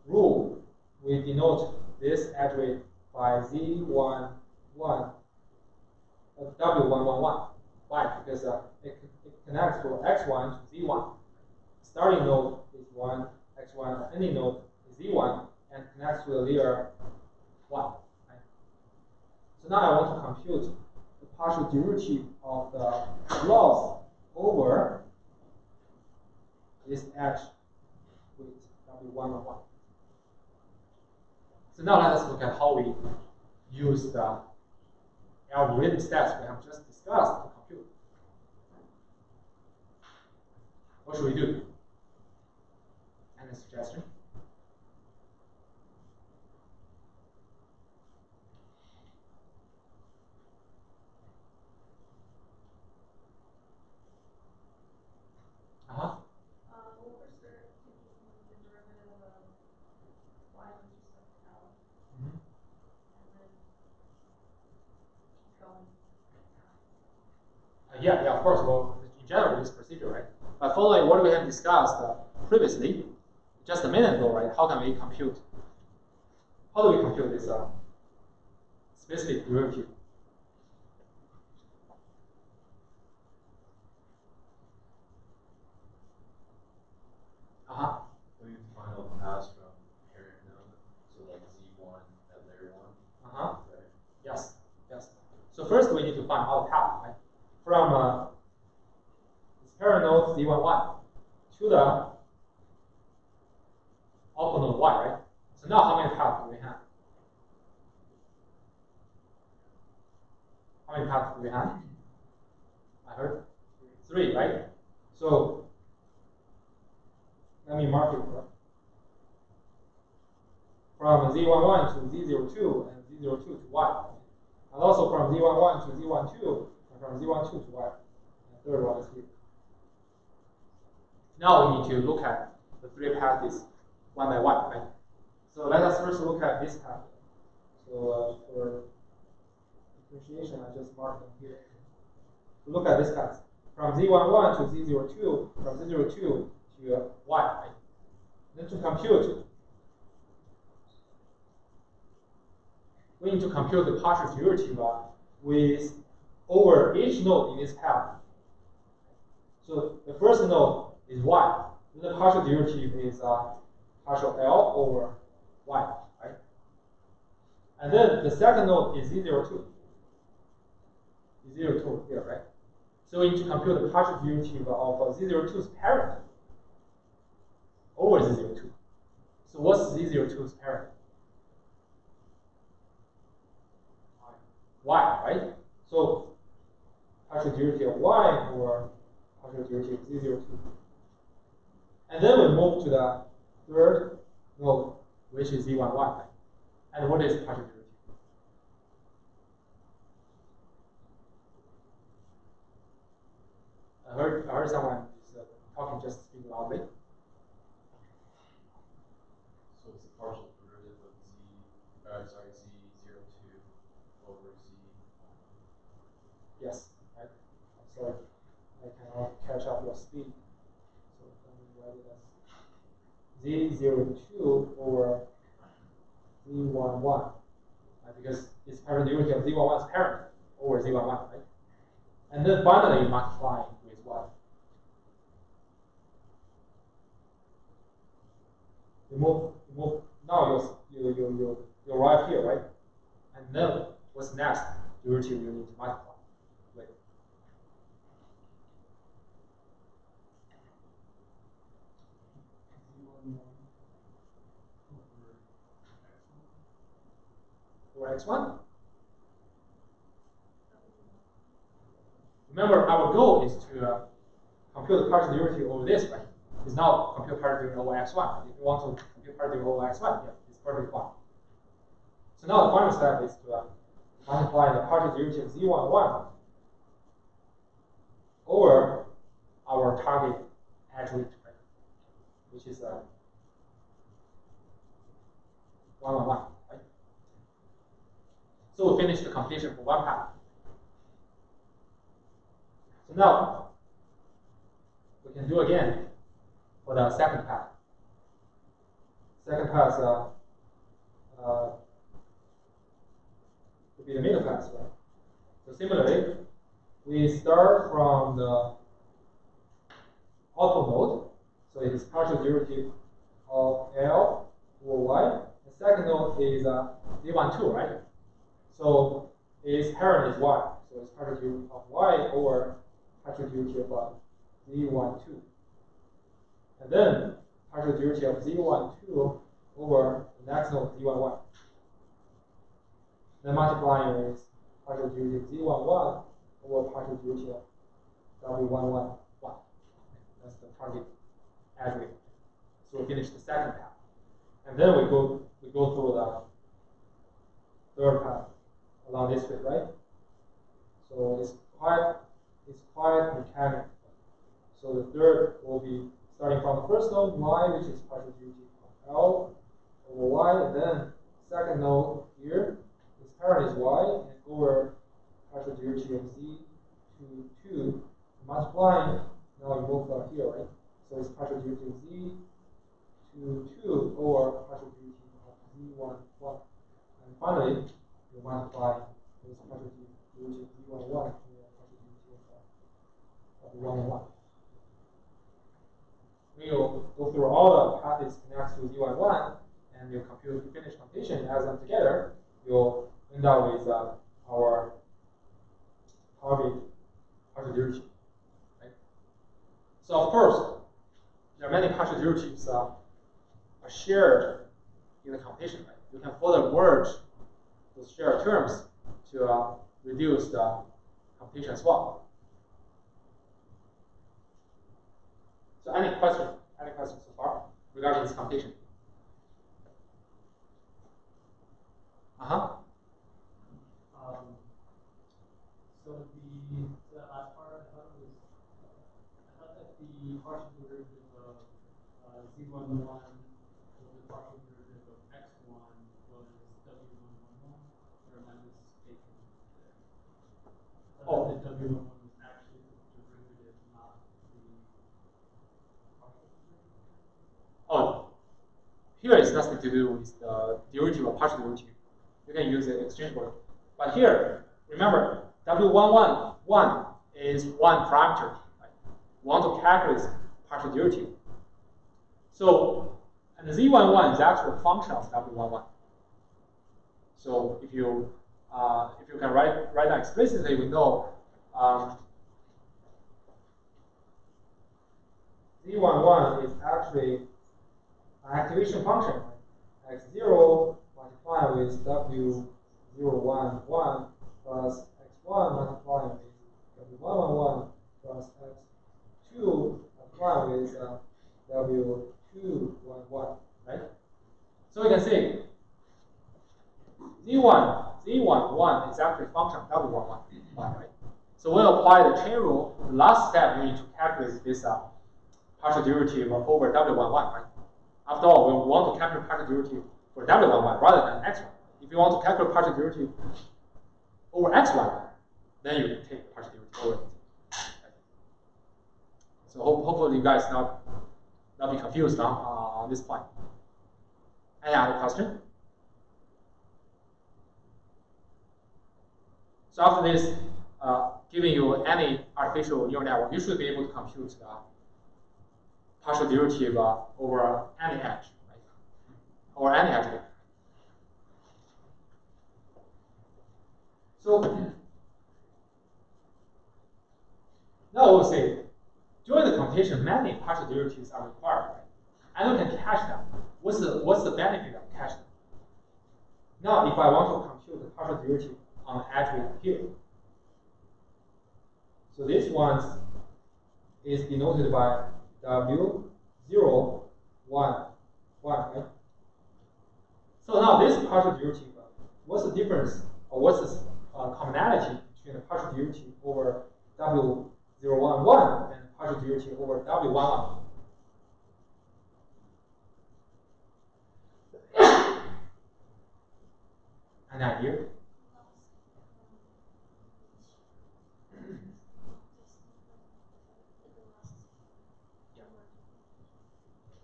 rule, we denote this attribute by Z11, W111. Why? Because it connects to X1 to Z1. Starting node is 1, X1, ending node is Z1, and connects to the layer 1. Right? So now I want to compute the partial derivative of the loss over this H with W111. So now let us look at how we use the algorithm steps we have just discussed to compute. What should we do? Any suggestion? course, well, in general, this procedure, right? But following what we have discussed previously, just a minute ago, right? How can we compute? How do we compute this specific derivative? We need to find out the paths from parent node, so like Z1 at layer 1. Right? Yes. So first we need to find out the path, right? From this parent node Z11 to the output node Y, right? So now how many paths do we have? How many paths do we have? I heard 3, right? So let me mark it from Z11 to Z02 and Z02 to Y. And also from Z11 to Z12 and from Z12 to Y. And the third one is here. Now we need to look at the 3 paths one by one, right? So let us first look at this path. So for differentiation, I just mark them here. So look at this path. From Z11 to Z02, from Z02 to Y, right? Then to compute, we need to compute the partial derivative with over each node in this path. So the first node is Y. Then the partial derivative is partial L over Y, right? And then the second node is Z02. Z02 here, right? So we need to compute the partial derivative of Z02's parent over Z02. So what's Z02's parent? Y, right? So partial derivative of Y over partial derivative of Z02. And then we move to the third node, which is Z11. Right? And what is partial derivative? I heard someone is talking, just speak loudly. So it's a partial derivative of Z02 over Z. Yes, right. Sorry, I cannot catch up your speed. So let me write it as Z02 over Z11, right? Because it's partial derivative of Z11's parent over Z11, right? And then finally multiplying with what? You move. Now you arrive here, right? And then what's next? Derivative you need to multiply with. For x1. Remember, our goal is to compute the partial derivative over this, right? It's not compute partial derivative over x1. If you want to compute partial derivative over x1, yeah, it's perfectly fine. So now the final step is to multiply the partial derivative of Z11 over our target attribute, right? Which is 1, 1, 1, right? So we finished the computation for one path. So now we can do again for the second path. Second path would be the middle path, right? So similarly, we start from the output node. So it is partial derivative of L over Y. The second node is Z12, right? So its parent is Y. So it's partial derivative of Y over partial derivative of Z12. And then partial derivative of Z12 over the next node, Z11. Then multiplying with partial derivative of Z11 over partial derivative of W11. That's the target attribute. So we finish the second path. And then we go through the third path along this way, right? So it's quite mechanical. So the third will be starting from the first node, Y, which is partial derivative of L over Y, and then second node here, its parent is Y, and over partial derivative of Z to 2, multiplying, now you move here, right? So it's partial derivative of z to 2 over partial derivative of z1, 1. And finally, you multiply with partial derivative of z1, 1 over partial derivative of 1, 1. When you go through all the paths connect to z1, 1, and you finish computation, add them together, you'll end up with our target partial derivative. Right? So of course, there are many partial derivatives are shared in the computation. Right? You can further merge those shared terms to reduce the computation as well. So any questions? Any questions so far regarding this computation? So that last part, I thought that the partial derivative of z1, 1 with the partial derivative of x1 was w1, 1, 1, or am I mistaken there? The w1, 1 was actually the derivative, not the partial derivative. Oh, here it's nothing to do with the derivative or partial derivative. You can use the exchange word. But here, remember, W111 is one parameter. Right? We want to calculate partial derivative. So, and Z11 is actually a function of W11. So if you can write down explicitly, we know Z11 is actually an activation function. Right? X0 multiplied with W011 plus x1 multiplied with W111 plus x2 multiplied with W211, right? So we can say Z11 is actually a function of W11, right? So when you apply the chain rule, the last step you need to calculate this partial derivative over W11, right? After all, we want to calculate partial derivative for W11 rather than x1. If you want to calculate partial derivative over x1, then you take the partial derivative over it. So hopefully you guys not be confused on this point. Any other question? So after this, giving you any artificial neural network, you should be able to compute the partial derivative over any edge, right? Or any edge. So now we'll say, during the computation, many partial derivatives are required, right? And you can cache them. What's the benefit of caching them? Now, if I want to compute the partial derivative on the edge here, so this one is denoted by W0, 1, 1, right? So now this partial derivative, what's the difference, or what's the commonality between the partial derivative over W011 and the partial derivative over W11? An idea?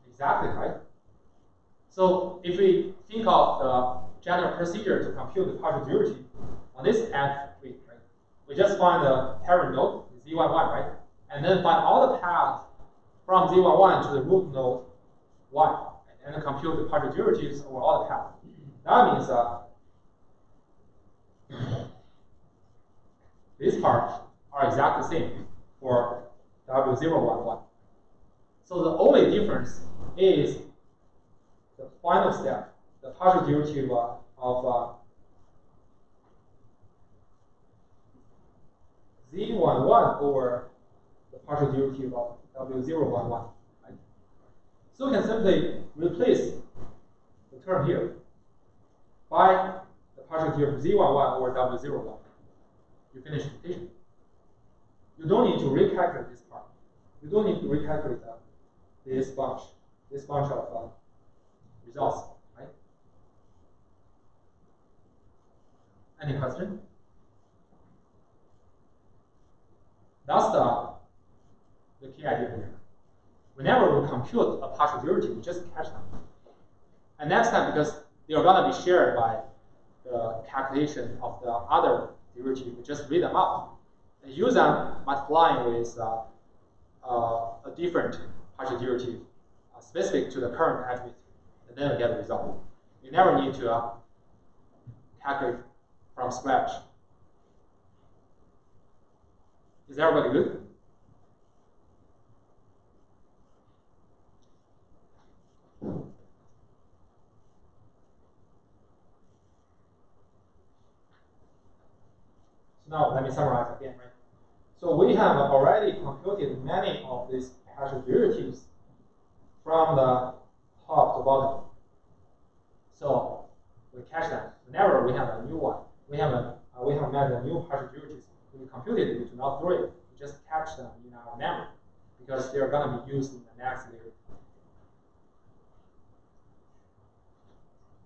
Exactly, right? So if we think of the general procedure to compute the partial derivative on this edge, right? We just find the parent node, Z11, right? And then find all the paths from Z11 to the root node Y, and then compute the partial derivatives over all the paths. That means these parts are exactly the same for W011. So the only difference is the final step, the partial derivative of Z11 over the partial derivative of W011. Right? So we can simply replace the term here by the partial derivative Z11 over W011. You finish computation. You don't need to recalculate this part. You don't need to recalculate this bunch of results, right? Any question? That's the the key idea here. Whenever we compute a partial derivative, we just catch them. And next time, because they are going to be shared by the calculation of the other derivative, we just read them out and use them multiplying with a different partial derivative specific to the current attribute, and then we get the result. You never need to calculate from scratch. Is everybody good? So now let me summarize again, right? So we have already computed many of these partial derivatives from the top to bottom. So we catch them. Whenever we have a new one, we have made a new partial derivatives. We computed it, we do not throw it. We just catch them in our memory because they are going to be used in the next layer.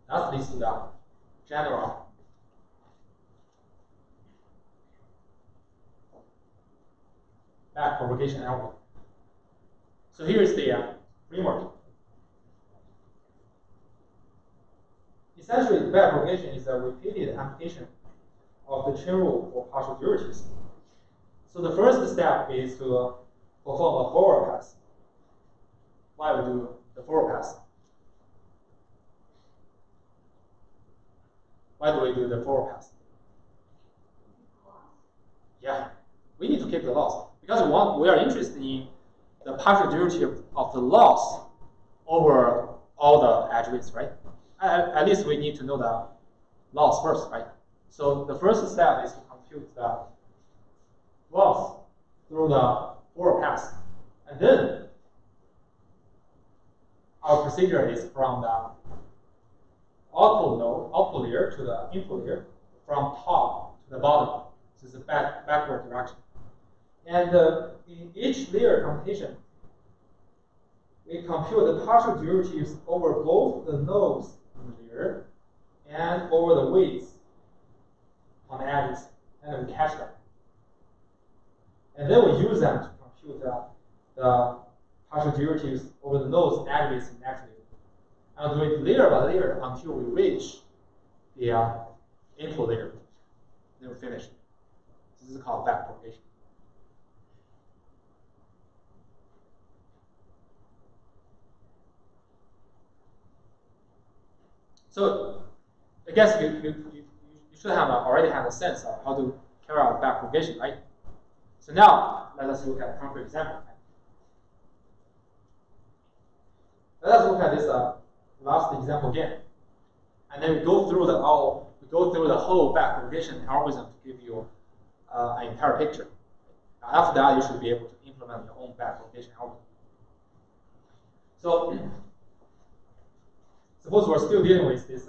That leads to the general backpropagation algorithm. So here is the framework. Essentially, backpropagation is a repeated application of the chain rule for partial derivatives. So the first step is to perform a forward pass. Why we do the forward pass? Why do we do the forward pass? Yeah, we need to keep the loss because we are interested in the partial derivative of the loss over all the attributes, right? At least we need to know the loss first, right? So the first step is to compute the loss through the forward pass, and then our procedure is from the output layer to the input layer, from top to the bottom. This is the backward direction. And in each layer computation, we compute the partial derivatives over both the nodes in the layer and over the weights on the edges, and we catch them. And then we use them to compute the partial derivatives over the nodes and edges in the next layer. And do it layer by layer until we reach the input layer. Then we finish. This is called backpropagation. So I guess you should have already have a sense of how to carry out backpropagation, right? So now let us look at a concrete example. Let us look at this last example again, and then we go through the whole backpropagation algorithm to give you an entire picture. Now, after that, you should be able to implement your own backpropagation algorithm. So suppose we're still dealing with this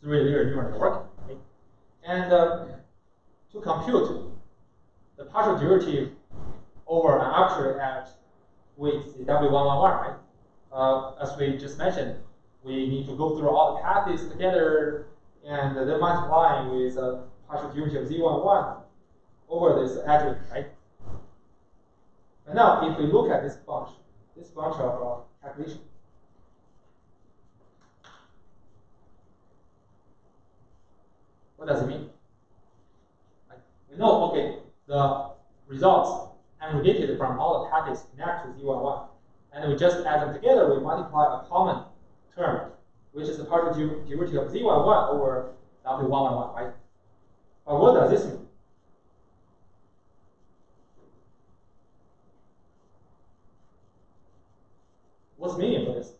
three-layer neural network, okay? And to compute the partial derivative over an arbitrary edge with the W111, right? As we just mentioned, we need to go through all the paths together and then multiplying with a partial derivative of Z11 over this attribute, right? And now, if we look at this bunch of calculation, what does it mean? We know, okay, the results aggregated from all the packets connect to Z11. And we just add them together, we multiply a common term, which is the partial derivative of Z11 over W111, right? But what does this mean? What's the meaning for this?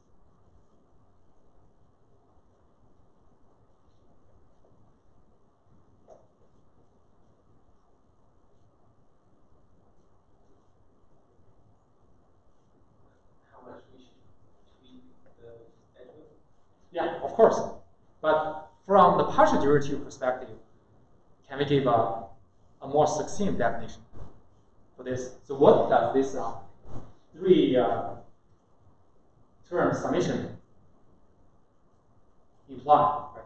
Yeah, of course. But from the partial derivative perspective, can we give a more succinct definition for this? So what does this three-term summation imply? Right?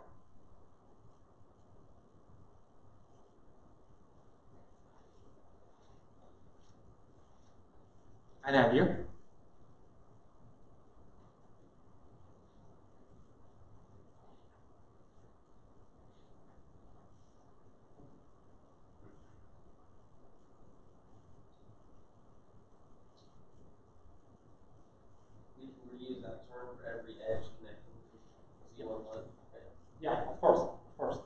Any idea? We can reuse that term for every edge connecting Z11. Okay. Yeah, of course, of course.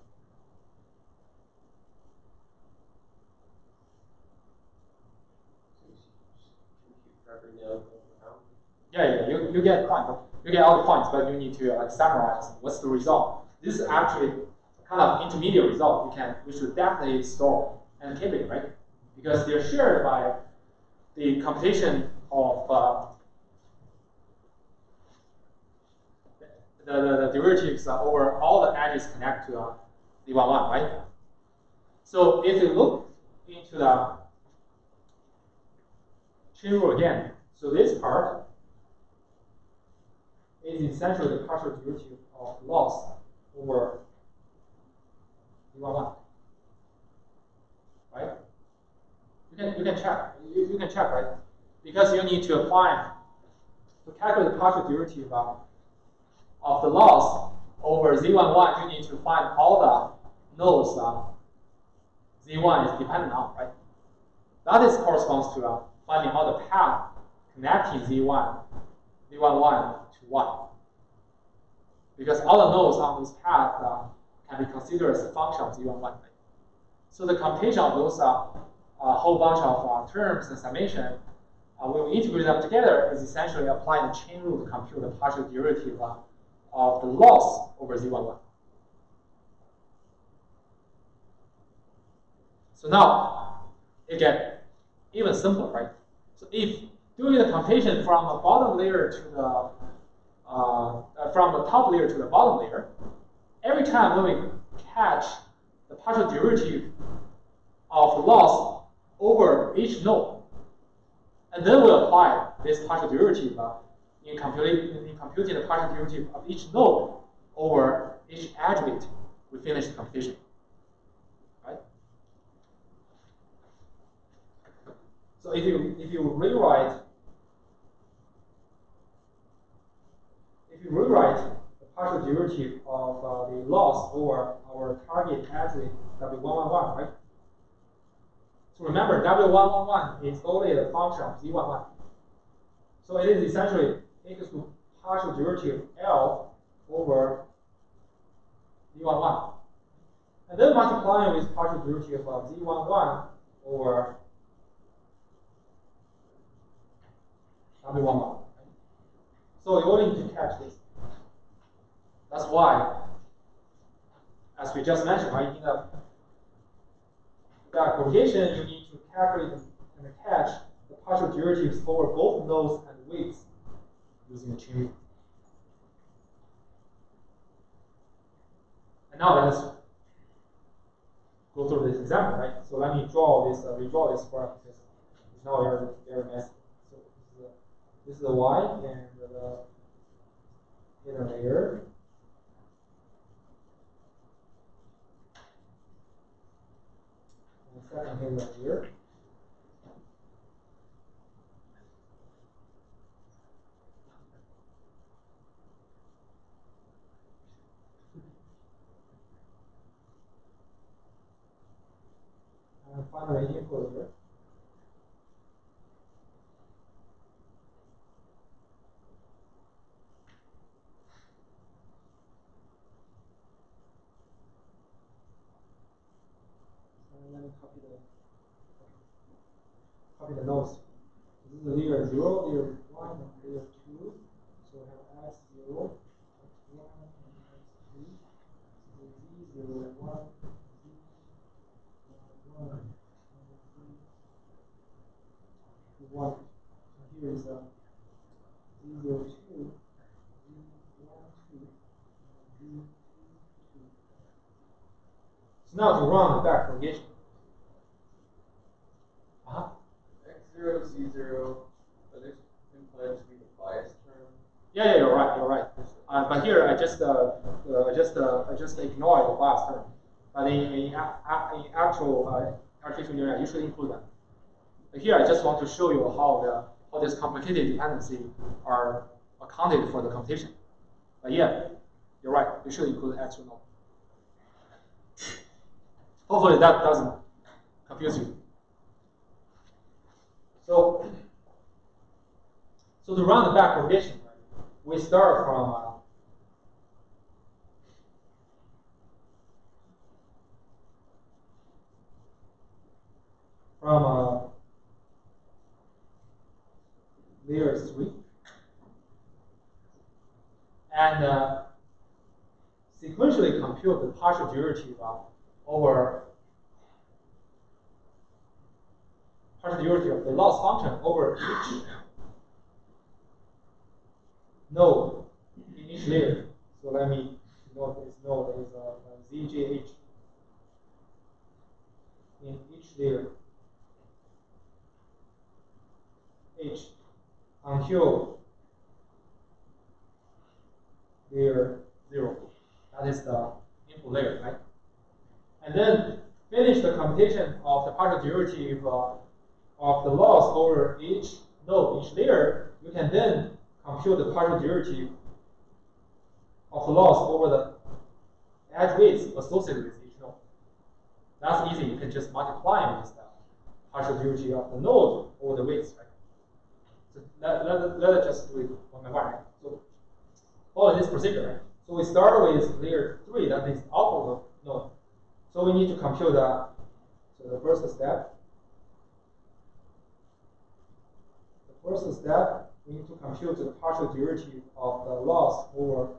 Compute for every node going around. Yeah, you get point, you get all the points, but you need to like summarize what's the result. This is actually kind of intermediate result. We should definitely store and keep it, right? Because they're shared by the computation of the derivatives over all the edges connect to Z11, right? So if you look into the chain rule again, so this part is essentially the partial derivative of loss over Z11, right? You can check. You can check, right? Because you need to apply to calculate the partial derivative of the loss over Z11. You need to find all the nodes Z1 is dependent on, right? That is corresponds to finding all the path connecting Z11 to 1. Because all the nodes on this path can be considered as a function of Z11, right? So the computation of those whole bunch of terms and summation, when we integrate them together, is essentially applying the chain rule to compute the partial derivative of the loss over Z11. So now it gets even simpler, right? So if doing the computation from the bottom layer to the from the top layer to the bottom layer, every time when we catch the partial derivative of the loss over each node, and then we apply this partial derivative in computing the partial derivative of each node over each edge weight, we finish the computation, right? So if you rewrite the partial derivative of the loss over our target edge weight W111, right? So remember, W111 is only a function of Z11. So it is essentially equals to partial derivative L over Z11. And then multiplying with partial derivative of Z11 over W11. Right? So you only need to catch this. That's why, as we just mentioned, right, in the propagation, you need to calculate and catch the partial derivatives over both nodes and weights using the chain rule. And now let's go through this example, right? So let me redraw this graph because it's now very messy. So this is the y and the hidden layer. And the second hidden layer. And finally, input layer. And let me copy the nodes. This is the layer 0, layer 1, and layer 2. So we have x0, x1, and x2. So z0, 1, z1, and z1. So here is z02, z12, and z22. So now to run the back propagation. X0, Z0, but there's implied to be the bias term. Yeah, you're right. But here I just ignore the bias term. But in actual artificial neural, I usually include them. But here I just want to show you how how this complicated dependency are accounted for the computation. But yeah, you're right. You should include extra node. Hopefully that doesn't confuse you. So to run the back propagation, right, we start from layer 3 and sequentially compute the partial derivative over partial derivative of the loss function over each node in each layer. So let me note this node is ZJH in each layer H until layer 0. That is the input layer, right? And then finish the computation of the partial derivative of the loss over each node, each layer. You can then compute the partial derivative of the loss over the edge weights associated with each node. That's easy. You can just multiply with the partial derivative of the node over the weights, right? So let us just do it one by one. Right? So follow this procedure, right? So we start with layer 3, that is output node. So we need to compute the first step. The first step, we need to compute the partial derivative of the loss over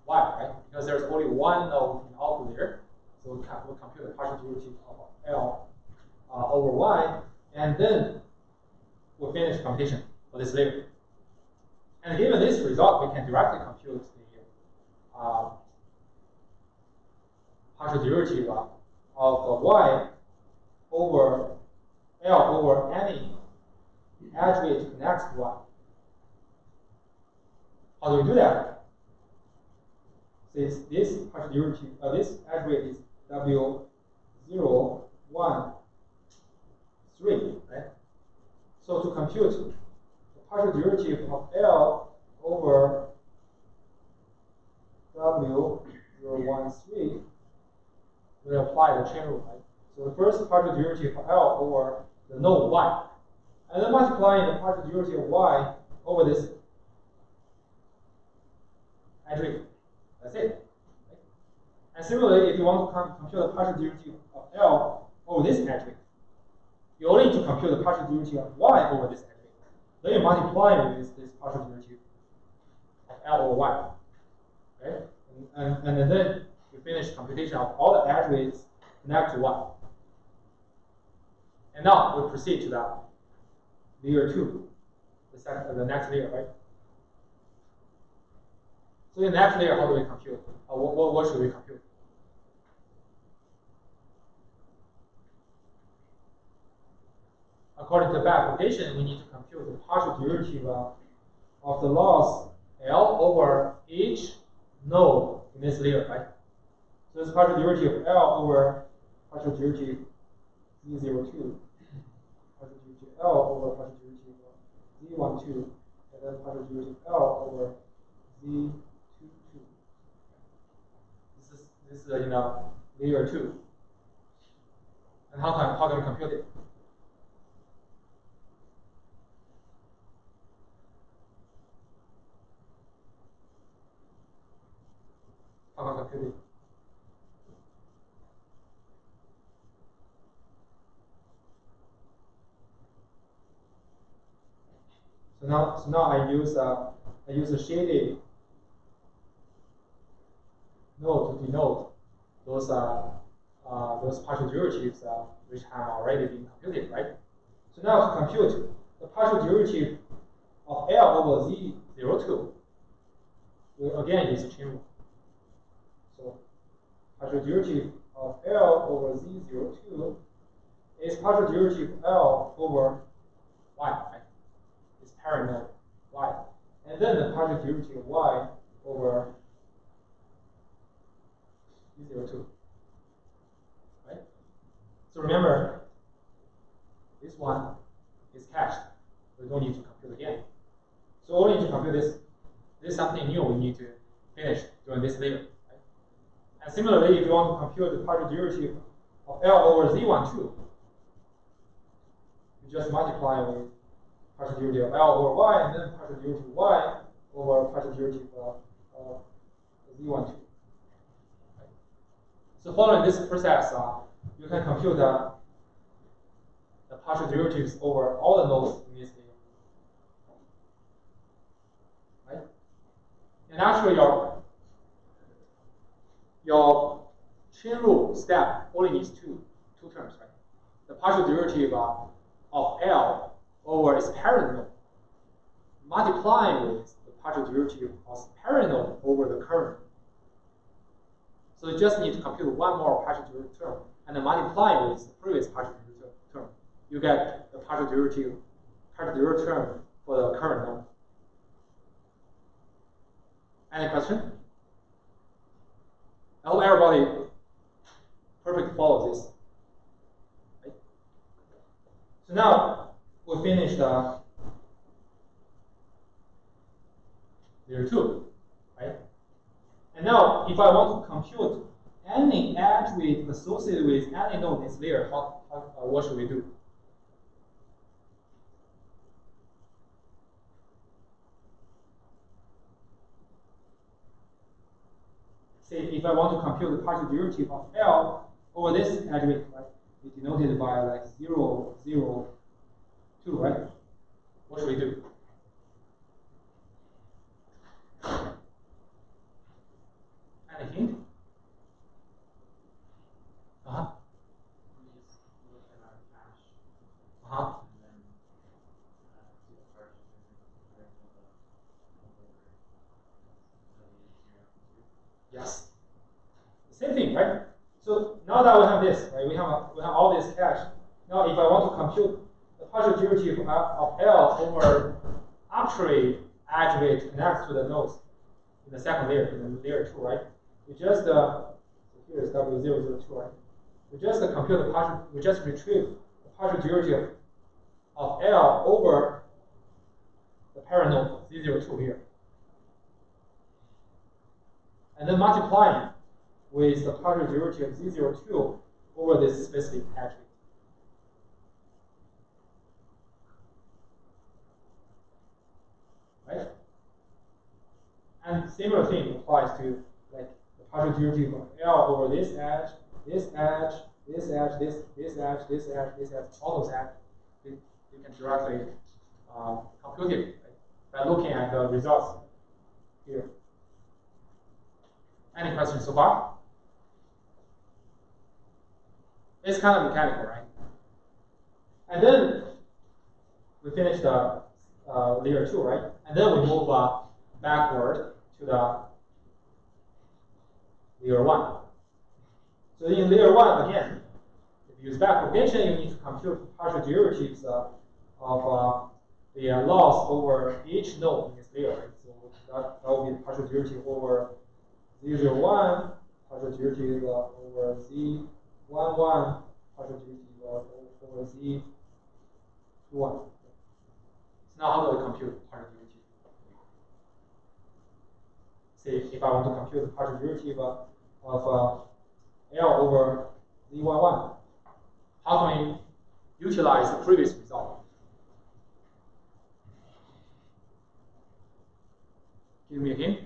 y, right? Because there's only one node in the output layer. So we'll compute the partial derivative of L over y, and then we'll finish computation for this layer. And given this result, we can directly compute the partial derivative of y over L over any edge weight connects to y. How do we do that? Since this partial derivative, this edge weight is W0, 1, 3, right? So to compute the partial derivative of L over W0, 1, 3, we apply the chain rule, right? So the first partial derivative of L over the node y, and then multiplying the partial derivative of y over this edge weight. That's it. Right? And similarly, if you want to compute the partial derivative of L over this edge weight, you only need to compute the partial derivative of y over this edge weight. Then you multiply with this partial derivative of L over y. Okay? And then you finish computation of all the edge weights connect to y. And now we proceed to that layer 2, the next layer, right? So in the next layer, how do we compute? What should we compute? According to back propagation, we need to compute the partial derivative of the loss L over each node in this layer, right? So this partial derivative of L over partial derivative Z02, partial derivative L over partial derivative Z12, and then partial derivative L over Z22. This is layer 2. And how can we compute it? How can we compute it? So now I use a shaded node to denote those partial derivatives which have already been computed, right? So now to compute the partial derivative of L over Z02, we again use the chain rule. So partial derivative of L over Z02 is partial derivative of L over y, right? It's parent node y. And then the partial derivative of y over Z02. Right? So remember, this one is cached. We don't need to compute again. So we only need to compute this. This is something new we need to finish during this layer. Right? And similarly, if you want to compute the partial derivative of L over Z12, you just multiply with partial derivative of L over Y and then partial derivative of Y over partial derivative of Z12. Right? So following this process, you can compute the partial derivatives over all the nodes in this layer. Right? And actually your chain rule step only needs two terms, right? The partial derivative of L over its parent node multiplying with the partial derivative of its parent node over the current. So you just need to compute one more partial derivative term and then multiply with the previous partial derivative term. You get the partial derivative term for the current node. Any question? I hope everybody perfectly follows this. Right? So now we finished layer 2, right? And now if I want to compute any attribute associated with any node in this layer, what should we do? Say if I want to compute the partial derivative of L over this attribute, right? It's denoted by like 0, 0, 2, right? What should we do? Any hint? Uh-huh. We just look at our cache. Uh-huh. And then do the partial derivative Yes. The same thing, right? So now that we have this, right? We have all this cache. Now if I want to compute the partial derivative of L over arbitrary attribute connects to the nodes in the second layer, in layer 2, right? We just so here is W002, right? We just compute the partial, we just retrieve the partial derivative of L over the parent node Z02 here. And then multiplying with the partial derivative of Z02 over this specific attribute. Right? And similar thing applies to like the partial derivative of L over this edge, this edge, this edge, this edge, this edge, this edge, all those edges. You can directly compute it, right? By looking at the results here. Any questions so far? It's kind of mechanical, right? And then we finish the layer 2, right? And then we move backward to the layer 1. So in layer 1, again, if you use backpropagation, you need to compute partial derivatives of the loss over each node in this layer, right? So that will be the partial derivative over Z01, partial derivative over Z11, partial derivative over Z21. So now how do I compute partial derivative? Say if I want to compute the partial derivative of L over Z11, how can we utilize the previous result? Give me a hint.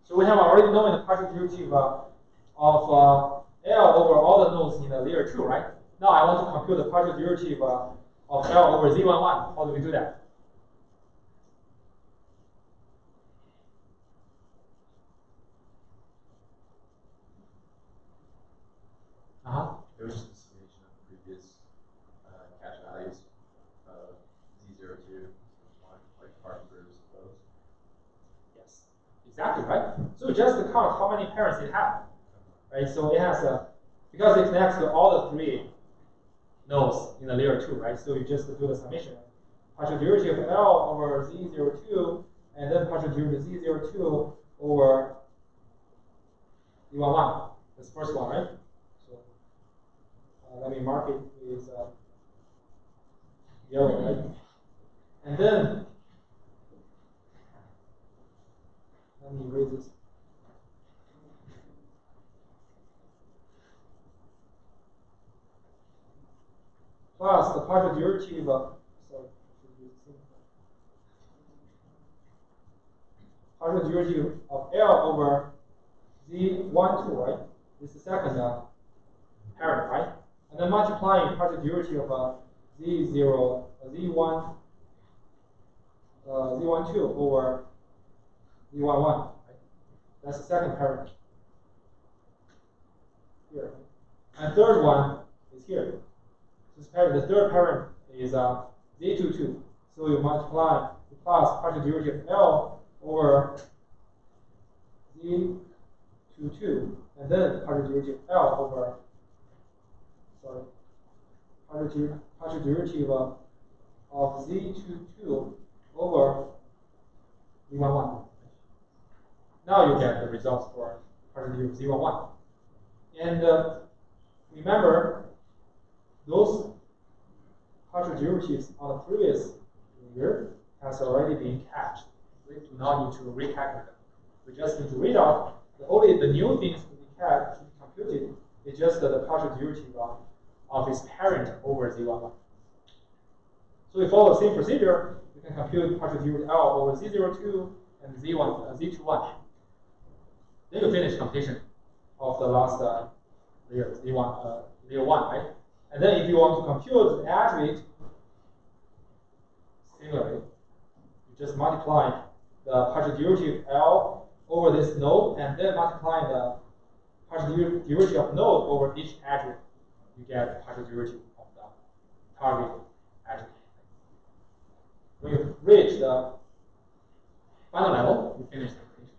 So we have already known the partial derivative of L over all the nodes in the layer 2, right? Now I want to compute the partial derivative of L over Z11. How do we do that? It was just a summation of previous cache values of Z02, like partial derivatives of those. Yes, exactly, right? So just count how many parents it has, right? So it has because it connects to all the 3 nodes in the layer 2, right? So you just do the summation. Partial derivative of L over Z02, and then partial derivative of Z02 over Z11. That's the first one, right? So let me mark it with yellow, right? And then let me erase this. Plus the partial derivative of, sorry, partial derivative of L over Z12, right? This is the second parent, right? And then multiplying partial derivative of Z0, Z1, Z12 over Z11, right? That's the second parent here. And third one is here. This parent, the third parent is Z22. So you multiply the plus partial derivative of L over Z22, and then partial derivative of L over, sorry, partial derivative of Z22 over Z11. Now you get the results for partial derivative of Z11. And remember, those partial derivatives on the previous year has already been cached. We do not need to recalculate them. We just need to read out the new things to be computed is just the partial derivative of its parent over Z11. So we follow the same procedure. We can compute partial derivative L over Z02 and Z21. Then you finish computation of the last layer, layer 1, right? And then if you want to compute the attribute, similarly, you just multiply the partial derivative L over this node, and then multiply the partial derivative of node over each attribute. You get the partial derivative of the target attribute. When you reach the final level, you finish the computation.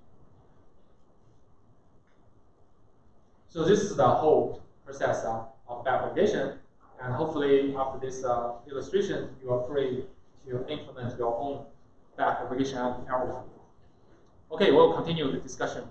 So this is the whole process of backpropagation. And hopefully, after this illustration, you are free to implement your own backpropagation algorithm. Okay, we'll continue the discussion